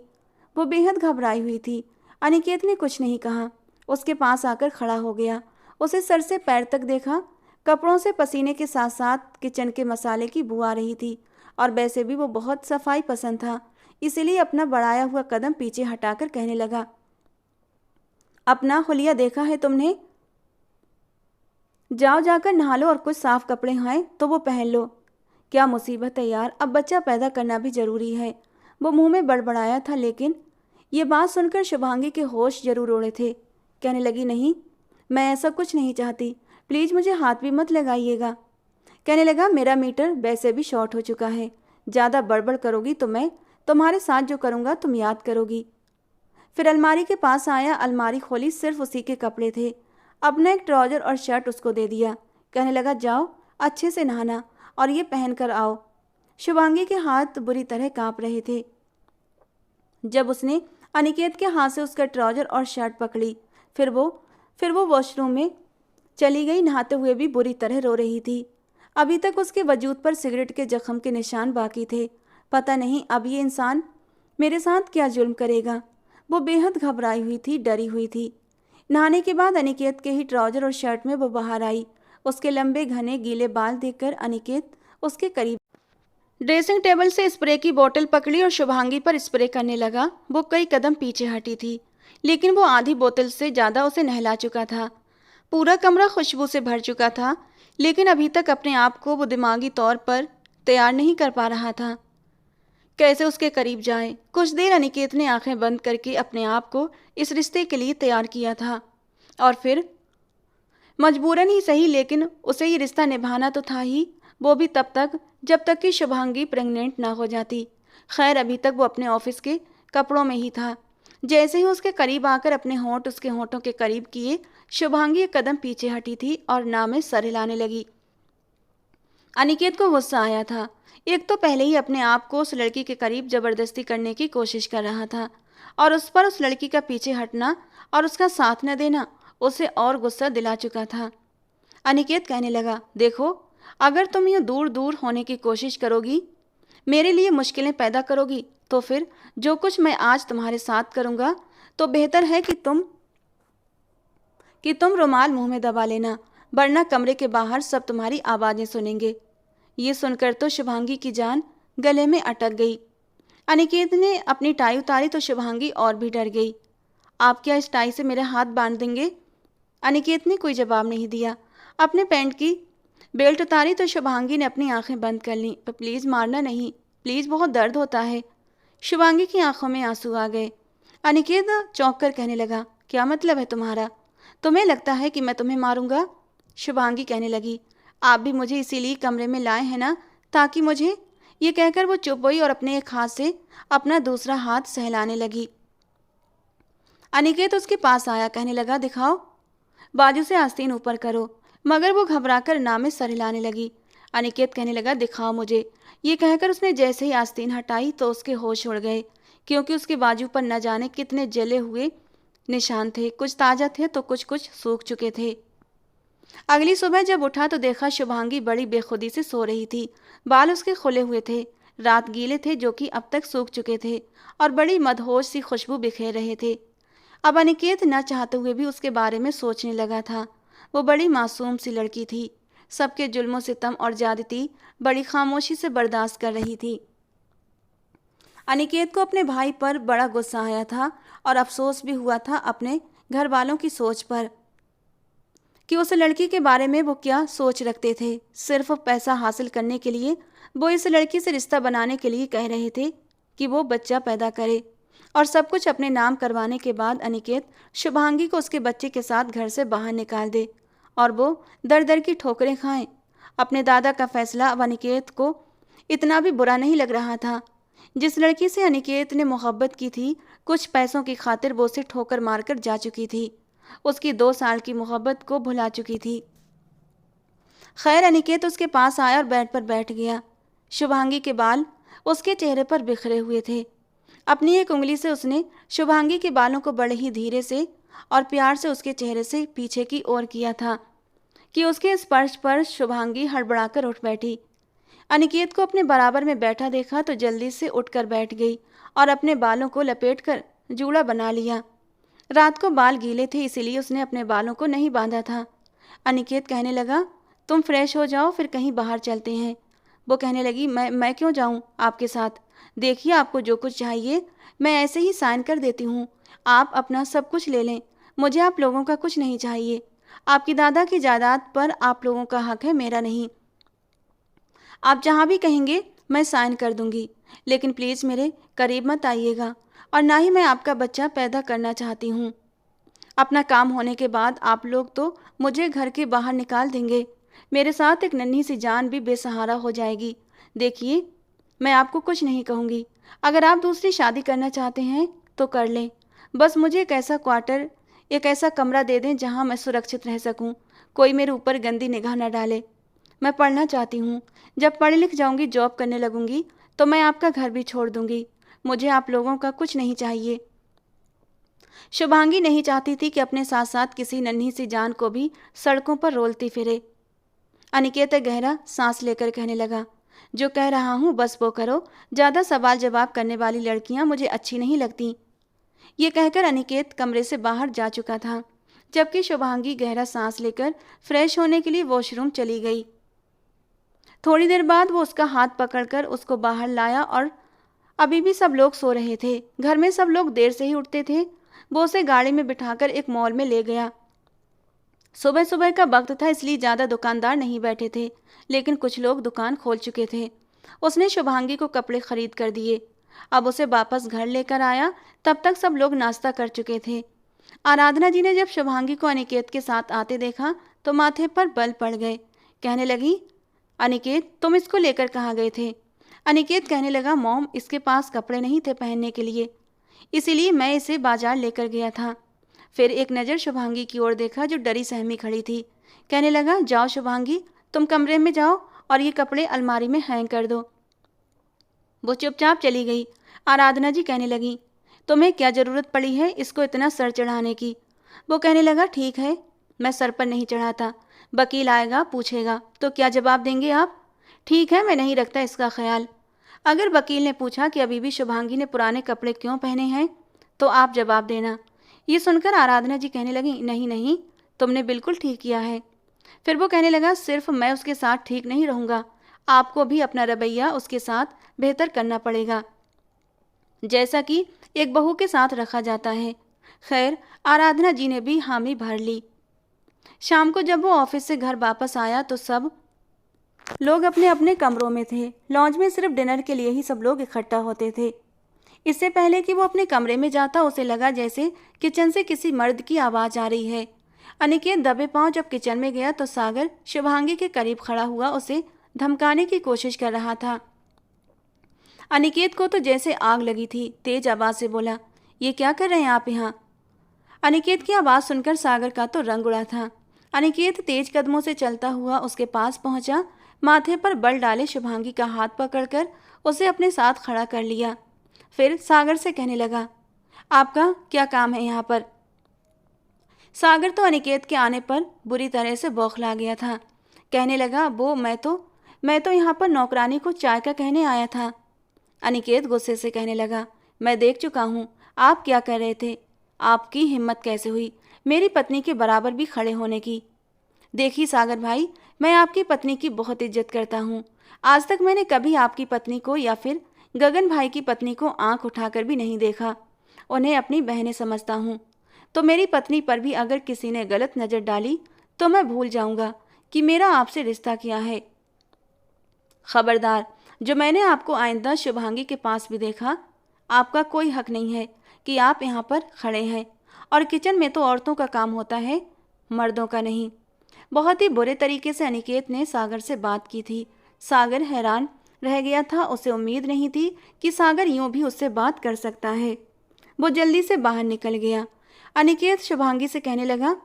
Speaker 1: वो बेहद घबराई हुई थी। अनिकेत ने कुछ नहीं कहा, उसके पास आकर खड़ा हो गया। उसे सर से पैर तक देखा। कपड़ों से पसीने के साथ साथ किचन के मसाले की बू आ रही थी। और वैसे भी वो बहुत सफाई पसंद था, इसीलिए अपना बढ़ाया हुआ कदम पीछे हटाकर कहने लगा, अपना हुलिया देखा है तुमने? जाओ जाकर नहा लो और कुछ साफ कपड़े हैं तो वो पहन लो। क्या मुसीबत है यार, अब बच्चा पैदा करना भी जरूरी है। वो मुंह में बड़बड़ाया था, लेकिन ये बात सुनकर शुभांगी के होश जरूर उड़े थे। कहने लगी, नहीं, मैं ऐसा कुछ नहीं चाहती, प्लीज़ मुझे हाथ भी मत लगाइएगा। कहने लगा, मेरा मीटर वैसे भी शॉर्ट हो चुका है, ज़्यादा बड़बड़ करोगी तो मैं तुम्हारे साथ जो करूँगा तुम याद करोगी। फिर अलमारी के पास आया, अलमारी खोली, सिर्फ उसी के कपड़े थे। अपना एक ट्राउज़र और शर्ट उसको दे दिया। कहने लगा, जाओ अच्छे से नहाना और ये पहन कर आओ। शुभांगी के हाथ बुरी तरह कांप रहे थे जब उसने अनिकेत के हाथ से उसका ट्राउज़र और शर्ट पकड़ी। फिर वो वॉशरूम में चली गई। नहाते हुए भी बुरी तरह रो रही थी। अभी तक उसके वजूद पर सिगरेट के जख्म के निशान बाकी थे। पता नहीं अब ये इंसान मेरे साथ क्या जुल्म करेगा। वो बेहद घबराई हुई थी, डरी हुई थी। नहाने के बाद अनिकेत के ही ट्राउज़र और शर्ट में वो बाहर आई। उसके लंबे घने गीले बाल देखकर अनिकेत उसके करीब ड्रेसिंग टेबल से स्प्रे की बोतल पकड़ी और शुभांगी पर स्प्रे करने लगा। वो कई कदम पीछे हटी थी, लेकिन वो आधी बोतल से ज़्यादा उसे नहला चुका था। पूरा कमरा खुशबू से भर चुका था, लेकिन अभी तक अपने आप को वो दिमागी तौर पर तैयार नहीं कर पा रहा था। कैसे उसके करीब जाए। कुछ देर अनिकेत ने आंखें बंद करके अपने आप को इस रिश्ते के लिए तैयार किया था, और फिर मजबूरन ही सही, लेकिन उसे ये रिश्ता निभाना तो था ही, वो भी तब तक जब तक कि शुभांगी प्रेग्नेंट ना हो जाती। खैर, अभी तक वो अपने ऑफिस के कपड़ों में ही था। जैसे ही उसके करीब आकर अपने होंठ उसके होंठों के करीब किए, शुभांगी एक कदम पीछे हटी थी और नाव में सर हिलाने लगी। अनिकेत को गुस्सा आया था। एक तो पहले ही अपने आप को उस लड़की के करीब जबरदस्ती करने की कोशिश कर रहा था, और उस पर उस लड़की का पीछे हटना और उसका साथ न देना उसे और गुस्सा दिला चुका था। अनिकेत कहने लगा, देखो, अगर तुम यूँ दूर दूर होने की कोशिश करोगी, मेरे लिए मुश्किलें पैदा करोगी, तो फिर जो कुछ मैं आज तुम्हारे साथ करूँगा तो बेहतर है कि तुम रुमाल मुंह में दबा लेना, वरना कमरे के बाहर सब तुम्हारी आवाज़ें सुनेंगे। ये सुनकर तो शुभांगी की जान गले में अटक गई। अनिकेत ने अपनी टाई उतारी तो शुभांगी और भी डर गई। आप क्या इस टाई से मेरे हाथ बांध देंगे? अनिकेत ने कोई जवाब नहीं दिया। अपने पैंट की बेल्ट उतारी तो शुभांगी ने अपनी आंखें बंद कर लीं। प्लीज़ मारना नहीं, प्लीज़, बहुत दर्द होता है। शुभांगी की आंखों में आंसू आ गए। अनिकेत चौंक कर कहने लगा, क्या मतलब है तुम्हारा? तुम्हें लगता है कि मैं तुम्हें मारूंगा? शुभांगी कहने लगी, आप भी मुझे इसीलिए कमरे में लाए हैं ना, ताकि मुझे। ये कहकर वो चुप हुई और अपने एक हाथ से अपना दूसरा हाथ सहलाने लगी। अनिकेत उसके पास आया, कहने लगा, दिखाओ, बाजू से आस्तीन ऊपर करो। मगर वो घबराकर नाव में सर हिलाने लगी। अनिकेत कहने लगा, दिखाओ मुझे। ये कहकर उसने जैसे ही आस्तीन हटाई तो उसके होश उड़ गए, क्योंकि उसके बाजू पर न जाने कितने जले हुए निशान थे। कुछ ताज़ा थे तो कुछ सूख चुके थे। अगली सुबह जब उठा तो देखा शुभांगी बड़ी बेखुदी से सो रही थी। बाल उसके खुले हुए थे, रात गीले थे जो कि अब तक सूख चुके थे, और बड़ी मदहोश सी खुशबू बिखेर रहे थे। अब अनिकेत न चाहते हुए भी उसके बारे में सोचने लगा था। वो बड़ी मासूम सी लड़की थी, सबके जुल्मों सितम और ज्यादती बड़ी खामोशी से बर्दाश्त कर रही थी। अनिकेत को अपने भाई पर बड़ा गुस्सा आया था और अफसोस भी हुआ था अपने घर वालों की सोच पर, कि उस लड़की के बारे में वो क्या सोच रखते थे। सिर्फ पैसा हासिल करने के लिए वो इस लड़की से रिश्ता बनाने के लिए कह रहे थे कि वो बच्चा पैदा करे, और सब कुछ अपने नाम करवाने के बाद अनिकेत शुभांगी को उसके बच्चे के साथ घर से बाहर निकाल दे और वो दर दर की ठोकरें खाएं। अपने दादा का फैसला अब अनिकेत को इतना भी बुरा नहीं लग रहा था। जिस लड़की से अनिकेत ने मोहब्बत की थी, कुछ पैसों की खातिर वो उसे ठोकर मारकर जा चुकी थी, उसकी 2 साल की मोहब्बत को भुला चुकी थी। खैर, अनिकेत उसके पास आया और बेड पर बैठ गया। शुभांगी के बाल उसके चेहरे पर बिखरे हुए थे। अपनी एक उंगली से उसने शुभांगी के बालों को बड़े ही धीरे से और प्यार से उसके चेहरे से पीछे की ओर किया था कि उसके स्पर्श पर शुभांगी हड़बड़ाकर उठ बैठी। अनिकेत को अपने बराबर में बैठा देखा तो जल्दी से उठकर बैठ गई और अपने बालों को लपेटकर जूड़ा बना लिया। रात को बाल गीले थे, इसीलिए उसने अपने बालों को नहीं बांधा था। अनिकेत कहने लगा, तुम फ्रेश हो जाओ, फिर कहीं बाहर चलते हैं। वो कहने लगी, मैं क्यों जाऊं आपके साथ? देखिए, आपको जो कुछ चाहिए मैं ऐसे ही साइन कर देती हूँ। आप अपना सब कुछ ले लें, मुझे आप लोगों का कुछ नहीं चाहिए। आपकी दादा की जायदाद पर आप लोगों का हक है, मेरा नहीं। आप जहाँ भी कहेंगे मैं साइन कर दूंगी, लेकिन प्लीज़ मेरे करीब मत आइएगा, और ना ही मैं आपका बच्चा पैदा करना चाहती हूँ। अपना काम होने के बाद आप लोग तो मुझे घर के बाहर निकाल देंगे। मेरे साथ एक नन्ही सी जान भी बेसहारा हो जाएगी। देखिए, मैं आपको कुछ नहीं कहूँगी। अगर आप दूसरी शादी करना चाहते हैं तो कर लें। बस मुझे एक ऐसा क्वार्टर, एक ऐसा कमरा दे दें जहाँ मैं सुरक्षित रह सकूँ। कोई मेरे ऊपर गंदी निगाह न डाले। मैं पढ़ना चाहती हूँ। जब पढ़ लिख जाऊँगी, जॉब करने लगूँगी, तो मैं आपका घर भी छोड़ दूँगी। मुझे आप लोगों का कुछ नहीं चाहिए। शुभांगी नहीं चाहती थी कि अपने साथ साथ किसी नन्ही सी जान को भी सड़कों पर रोलती फिरे। अनिकेत गहरा सांस लेकर कहने लगा, जो कह रहा हूँ बस वो करो। ज़्यादा सवाल जवाब करने वाली लड़कियाँ मुझे अच्छी नहीं लगती। ये कहकर अनिकेत कमरे से बाहर जा चुका था, जबकि शुभांगी गहरा सांस लेकर फ्रेश होने के लिए वॉशरूम चली गई। थोड़ी देर बाद वो उसका हाथ पकड़कर उसको बाहर लाया, और अभी भी सब लोग सो रहे थे। घर में सब लोग देर से ही उठते थे। वो उसे गाड़ी में बिठाकर एक मॉल में ले गया। सुबह सुबह का वक्त था, इसलिए ज़्यादा दुकानदार नहीं बैठे थे, लेकिन कुछ लोग दुकान खोल चुके थे। उसने शुभांगी को कपड़े खरीद कर दिए। अब उसे वापस घर लेकर आया, तब तक सब लोग नाश्ता कर चुके थे। आराधना जी ने जब शुभांगी को अनिकेत के साथ आते देखा तो माथे पर बल पड़ गए। कहने लगी, अनिकेत, तुम इसको लेकर कहाँ गए थे? अनिकेत कहने लगा, मॉम, इसके पास कपड़े नहीं थे पहनने के लिए, इसीलिए मैं इसे बाजार लेकर गया था। फिर एक नज़र शुभांगी की ओर देखा, जो डरी सहमी खड़ी थी। कहने लगा, जाओ शुभांगी, तुम कमरे में जाओ और ये कपड़े अलमारी में हैंग कर दो। वो चुपचाप चली गई। आराधना जी कहने लगी, तुम्हें क्या ज़रूरत पड़ी है इसको इतना सर चढ़ाने की? वो कहने लगा, ठीक है, मैं सर पर नहीं चढ़ाता। वकील आएगा, पूछेगा तो क्या जवाब देंगे आप? ठीक है, मैं नहीं रखता इसका ख्याल। अगर वकील ने पूछा कि अभी भी शुभांगी ने पुराने कपड़े क्यों पहने हैं, तो आप जवाब देना। ये सुनकर आराधना जी कहने लगी, नहीं नहीं, तुमने बिल्कुल ठीक किया है। फिर वो कहने लगा, सिर्फ मैं उसके साथ ठीक नहीं रहूँगा, आपको भी अपना रवैया उसके साथ बेहतर करना पड़ेगा, जैसा कि एक बहू के साथ रखा जाता है। खैर, आराधना जी ने भी हामी भर ली। शाम को जब वो ऑफिस से घर वापस आया तो सब लोग अपने अपने कमरों में थे। लॉन्ज में सिर्फ डिनर के लिए ही सब लोग इकट्ठा होते थे। इससे पहले कि वो अपने कमरे में जाता, उसे लगा जैसे किचन से किसी मर्द की आवाज़ आ रही है। अनिकेत दबे पांव जब किचन में गया तो सागर शुभांगी के करीब खड़ा हुआ उसे धमकाने की कोशिश कर रहा था। अनिकेत को तो जैसे आग लगी थी। तेज आवाज़ से बोला, ये क्या कर रहे हैं आप यहाँ? अनिकेत की आवाज़ सुनकर सागर का तो रंग उड़ा था। अनिकेत तेज कदमों से चलता हुआ उसके पास पहुंचा। माथे पर बल डाले शुभांगी का हाथ पकड़कर उसे अपने साथ खड़ा कर लिया। फिर सागर से कहने लगा, आपका क्या काम है यहाँ पर? सागर तो अनिकेत के आने पर बुरी तरह से बौखला गया था। कहने लगा, वो मैं तो यहाँ पर नौकरानी को चाय का कहने आया था। अनिकेत गुस्से से कहने लगा, मैं देख चुका हूँ आप क्या कर रहे थे। आपकी हिम्मत कैसे हुई मेरी पत्नी के बराबर भी खड़े होने की? देखिए सागर भाई, मैं आपकी पत्नी की बहुत इज्जत करता हूँ। आज तक मैंने कभी आपकी पत्नी को या फिर गगन भाई की पत्नी को आंख उठाकर भी नहीं देखा। उन्हें अपनी बहनें समझता हूँ। तो मेरी पत्नी पर भी अगर किसी ने गलत नज़र डाली तो मैं भूल जाऊँगा कि मेरा आपसे रिश्ता क्या है। खबरदार, जो मैंने आपको आइंदा शुभांगी के पास भी देखा, आपका कोई हक नहीं है कि आप यहाँ पर खड़े हैं। और किचन में तो औरतों का काम होता है, मर्दों का नहीं। बहुत ही बुरे तरीके से अनिकेत ने सागर से बात की थी। सागर हैरान रह गया था। उसे उम्मीद नहीं थी कि सागर यूं भी उससे बात कर सकता है। वो जल्दी से बाहर निकल गया। अनिकेत शुभांगी से कहने लगा,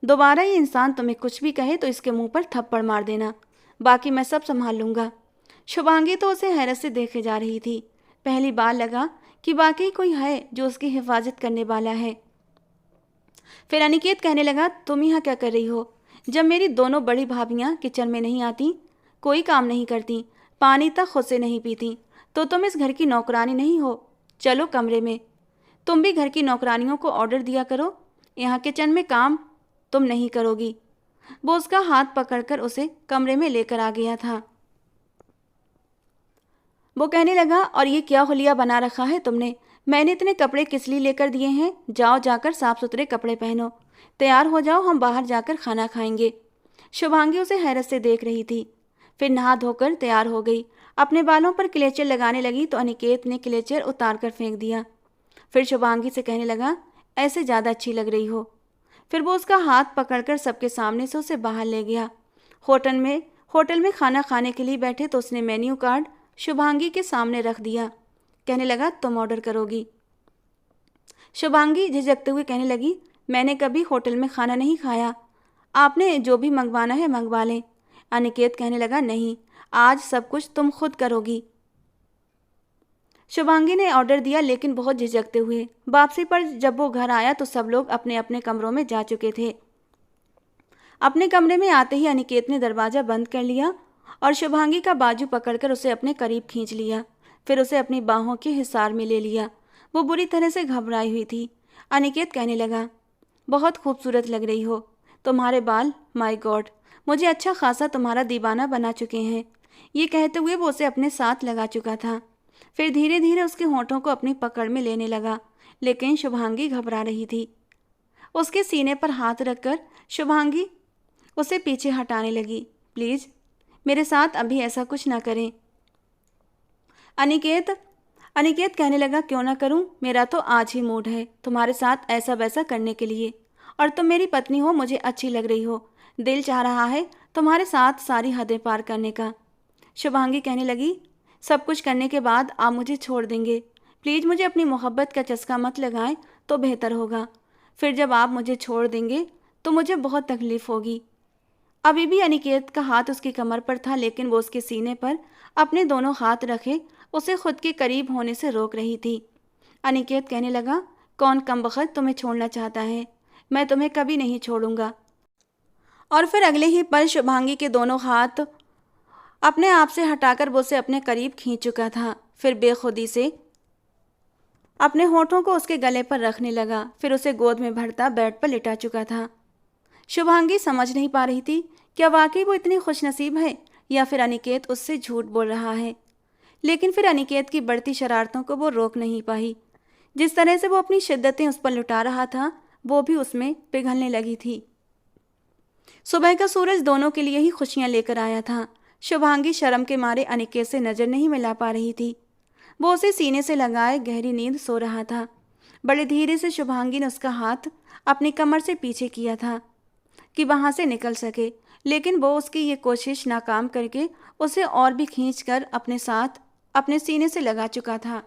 Speaker 1: दोबारा ये इंसान तुम्हें कुछ भी कहे तो इसके मुंह पर थप्पड़ मार देना, बाकी मैं सब संभाल लूँगा। शुभांगी तो उसे हैरत से देखे जा रही थी। पहली बार लगा कि वाकई कोई है जो उसकी हिफाजत करने वाला है। फिर अनिकेत कहने लगा, तुम यहाँ क्या कर रही हो? जब मेरी दोनों बड़ी भाभियाँ किचन में नहीं आती, कोई काम नहीं करती, पानी तक खुद से नहीं पीती, तो तुम इस घर की नौकरानी नहीं हो। चलो कमरे में। तुम भी घर की नौकरानियों को ऑर्डर दिया करो, यहाँ किचन में काम तुम नहीं करोगी। वो उसका हाथ पकड़कर उसे कमरे में लेकर आ गया था। वो कहने लगा, और ये क्या हुलिया बना रखा है तुमने? मैंने इतने कपड़े किस लिए लेकर दिए हैं? जाओ जाकर साफ सुथरे कपड़े पहनो, तैयार हो जाओ, हम बाहर जाकर खाना खाएंगे। शुभांगी उसे हैरत से देख रही थी। फिर नहा धोकर तैयार हो गई। अपने बालों पर क्लेचर लगाने लगी तो अनिकेत ने क्लेचर उतार कर फेंक दिया। फिर शुभांगी से कहने लगा, ऐसे ज़्यादा अच्छी लग रही हो। फिर वो उसका हाथ पकड़कर सबके सामने से उसे बाहर ले गया। होटल में खाना खाने के लिए बैठे तो उसने मेन्यू कार्ड शुभांगी के सामने रख दिया। कहने लगा, तुम ऑर्डर करोगी? शुभांगी झिझकते हुए कहने लगी, मैंने कभी होटल में खाना नहीं खाया, आपने जो भी मंगवाना है मंगवा लें। अनिकेत कहने लगा, नहीं, आज सब कुछ तुम खुद करोगी। शुभांगी ने ऑर्डर दिया, लेकिन बहुत झिझकते हुए। वापसी पर जब वो घर आया तो सब लोग अपने अपने कमरों में जा चुके थे। अपने कमरे में आते ही अनिकेत ने दरवाज़ा बंद कर लिया और शुभांगी का बाजू पकड़कर उसे अपने करीब खींच लिया। फिर उसे अपनी बाहों के हिसार में ले लिया। वो बुरी तरह से घबराई हुई थी। अनिकेत कहने लगा, बहुत खूबसूरत लग रही हो, तुम्हारे बाल, माय गॉड, मुझे अच्छा खासा तुम्हारा दीवाना बना चुके हैं। ये कहते हुए वो उसे अपने साथ लगा चुका था। फिर धीरे धीरे उसके होंठों को अपनी पकड़ में लेने लगा, लेकिन शुभांगी घबरा रही थी। उसके सीने पर हाथ रखकर शुभांगी उसे पीछे हटाने लगी। प्लीज़ मेरे साथ अभी ऐसा कुछ ना करें। अनिकेत कहने लगा, क्यों ना करूं, मेरा तो आज ही मूड है तुम्हारे साथ ऐसा वैसा करने के लिए, और तुम मेरी पत्नी हो, मुझे अच्छी लग रही हो, दिल चाह रहा है तुम्हारे साथ सारी हदें पार करने का। शुभांगी कहने लगी, सब कुछ करने के बाद आप मुझे छोड़ देंगे? प्लीज़ मुझे अपनी मोहब्बत का चस्का मत लगाएं तो बेहतर होगा। फिर जब आप मुझे छोड़ देंगे तो मुझे बहुत तकलीफ़ होगी। अभी भी अनिकेत का हाथ उसकी कमर पर था, लेकिन वो उसके सीने पर अपने दोनों हाथ रखे उसे खुद के करीब होने से रोक रही थी। अनिकेत कहने लगा, कौन कमबख्त तुम्हें छोड़ना चाहता है? मैं तुम्हें कभी नहीं छोड़ूंगा। और फिर अगले ही पल शुभांगी के दोनों हाथ अपने आप से हटाकर वो उसे अपने करीब खींच चुका था। फिर बेखुदी से अपने होठों को उसके गले पर रखने लगा। फिर उसे गोद में भरता बेड पर लिटा चुका था। शुभांगी समझ नहीं पा रही थी, क्या वाकई वो इतनी खुशनसीब है या फिर अनिकेत उससे झूठ बोल रहा है। लेकिन फिर अनिकेत की बढ़ती शरारतों को वो रोक नहीं पाई। जिस तरह से वो अपनी शिद्दतें उस पर लुटा रहा था, वो भी उसमें पिघलने लगी थी। सुबह का सूरज दोनों के लिए ही खुशियां लेकर आया था। शुभांगी शर्म के मारे अनिकेत से नज़र नहीं मिला पा रही थी। वो उसे सीने से लगाए गहरी नींद सो रहा था। बड़े धीरे से शुभांगी ने उसका हाथ अपनी कमर से पीछे किया था कि वहाँ से निकल सके, लेकिन वो उसकी ये कोशिश नाकाम करके उसे और भी खींचकर अपने साथ अपने सीने से लगा चुका था।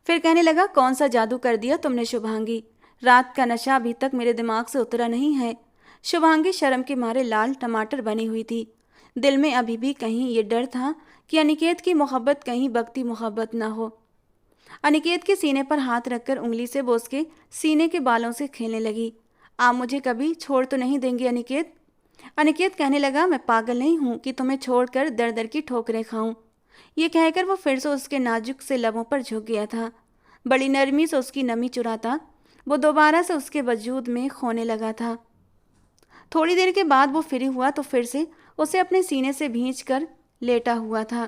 Speaker 1: फिर कहने लगा, कौन सा जादू कर दिया तुमने शुभांगी? रात का नशा अभी तक मेरे दिमाग से उतरा नहीं है। शुभांगी शर्म के मारे लाल टमाटर बनी हुई थी। दिल में अभी भी कहीं ये डर था कि अनिकेत की मोहब्बत कहीं बकती मोहब्बत ना हो। अनिकेत के सीने पर हाथ रखकर उंगली से वो उसके सीने के बालों से खेलने लगी। आप मुझे कभी छोड़ तो नहीं देंगे अनिकेत? अनिकेत कहने लगा, मैं पागल नहीं हूँ कि तुम्हें छोड़कर दर दर की ठोकरें खाऊं। ये कहकर वो फिर से उसके नाजुक से लबों पर झुक गया था। बड़ी नरमी से उसकी नमी चुराता वो दोबारा से उसके वजूद में खोने लगा था। थोड़ी देर के बाद वो फ्री हुआ तो फिर से उसे अपने सीने से भींचकर लेटा हुआ था।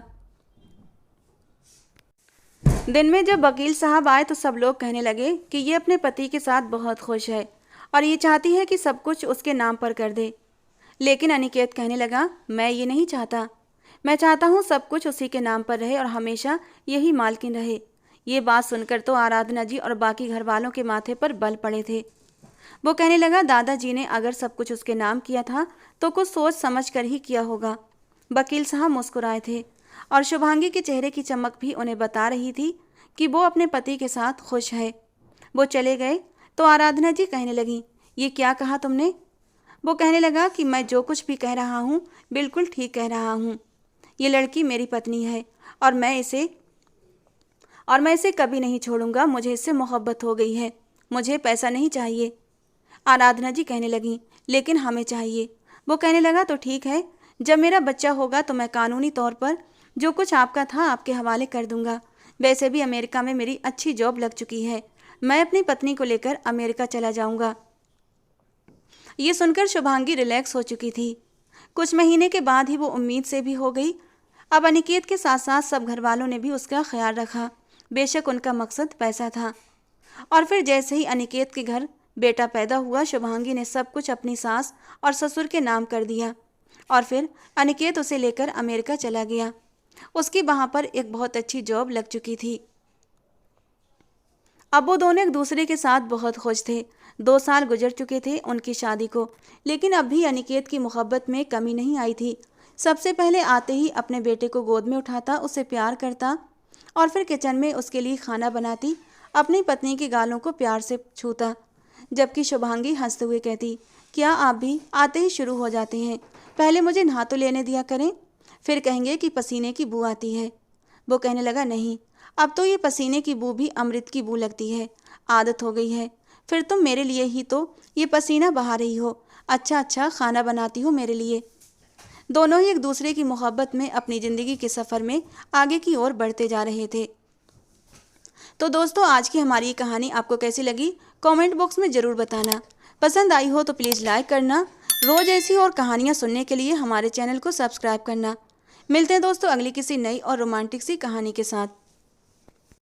Speaker 1: दिन में जब वकील साहब आए तो सब लोग कहने लगे कि ये अपने पति के साथ बहुत खुश है और ये चाहती है कि सब कुछ उसके नाम पर कर दे। लेकिन अनिकेत कहने लगा, मैं ये नहीं चाहता। मैं चाहता हूँ सब कुछ उसी के नाम पर रहे और हमेशा यही मालकिन रहे। ये बात सुनकर तो आराधना जी और बाकी घर वालों के माथे पर बल पड़े थे। वो कहने लगा, दादाजी ने अगर सब कुछ उसके नाम किया था तो कुछ सोच समझ कर ही किया होगा। वकील साहब मुस्कुराए थे और शुभांगी के चेहरे की चमक भी उन्हें बता रही थी कि वो अपने पति के साथ खुश है। वो चले गए तो आराधना जी कहने लगी, ये क्या कहा तुमने? वो कहने लगा कि मैं जो कुछ भी कह रहा हूँ बिल्कुल ठीक कह रहा हूँ। ये लड़की मेरी पत्नी है और मैं इसे कभी नहीं छोड़ूंगा। मुझे इससे मोहब्बत हो गई है। मुझे पैसा नहीं चाहिए। आराधना जी कहने लगी, लेकिन हमें चाहिए। वो कहने लगा, तो ठीक है, जब मेरा बच्चा होगा तो मैं कानूनी तौर पर जो कुछ आपका था आपके हवाले कर दूंगा। वैसे भी अमेरिका में मेरी अच्छी जॉब लग चुकी है। मैं अपनी पत्नी को लेकर अमेरिका चला जाऊंगा। ये सुनकर शुभांगी रिलैक्स हो चुकी थी। कुछ महीने के बाद ही वो उम्मीद से भी हो गई अब अनिकेत के साथ साथ सब घर वालों ने भी उसका ख्याल रखा। बेशक उनका मकसद पैसा था। और फिर जैसे ही अनिकेत के घर बेटा पैदा हुआ, शुभांगी ने सब कुछ अपनी सास और ससुर के नाम कर दिया। और फिर अनिकेत उसे लेकर अमेरिका चला गया। उसकी वहाँ पर एक बहुत अच्छी जॉब लग चुकी थी। अब वो दोनों एक दूसरे के साथ बहुत खुश थे। 2 साल गुजर चुके थे उनकी शादी को, लेकिन अब भी अनिकेत की मोहब्बत में कमी नहीं आई थी। सबसे पहले आते ही अपने बेटे को गोद में उठाता, उससे प्यार करता और फिर किचन में उसके लिए खाना बनाती, अपनी पत्नी की गालों को प्यार से छूता। जबकि शुभांगी हंसते हुए कहती, क्या आप भी आते ही शुरू हो जाते हैं? पहले मुझे नहा तो लेने दिया करें, फिर कहेंगे कि पसीने की बू आती है। वो कहने लगा, नहीं, अब तो ये पसीने की बू भी अमृत की बू लगती है, आदत हो गई है। फिर तुम मेरे लिए ही तो ये पसीना बहा रही हो। अच्छा अच्छा खाना बनाती हो मेरे लिए। दोनों ही एक दूसरे की मोहब्बत में अपनी ज़िंदगी के सफ़र में आगे की ओर बढ़ते जा रहे थे। तो दोस्तों, आज की हमारी ये कहानी आपको कैसी लगी कमेंट बॉक्स में ज़रूर बताना। पसंद आई हो तो प्लीज़ लाइक करना। रोज़ ऐसी और कहानियाँ सुनने के लिए हमारे चैनल को सब्सक्राइब करना। मिलते हैं दोस्तों अगली किसी नई और रोमांटिक सी कहानी के साथ।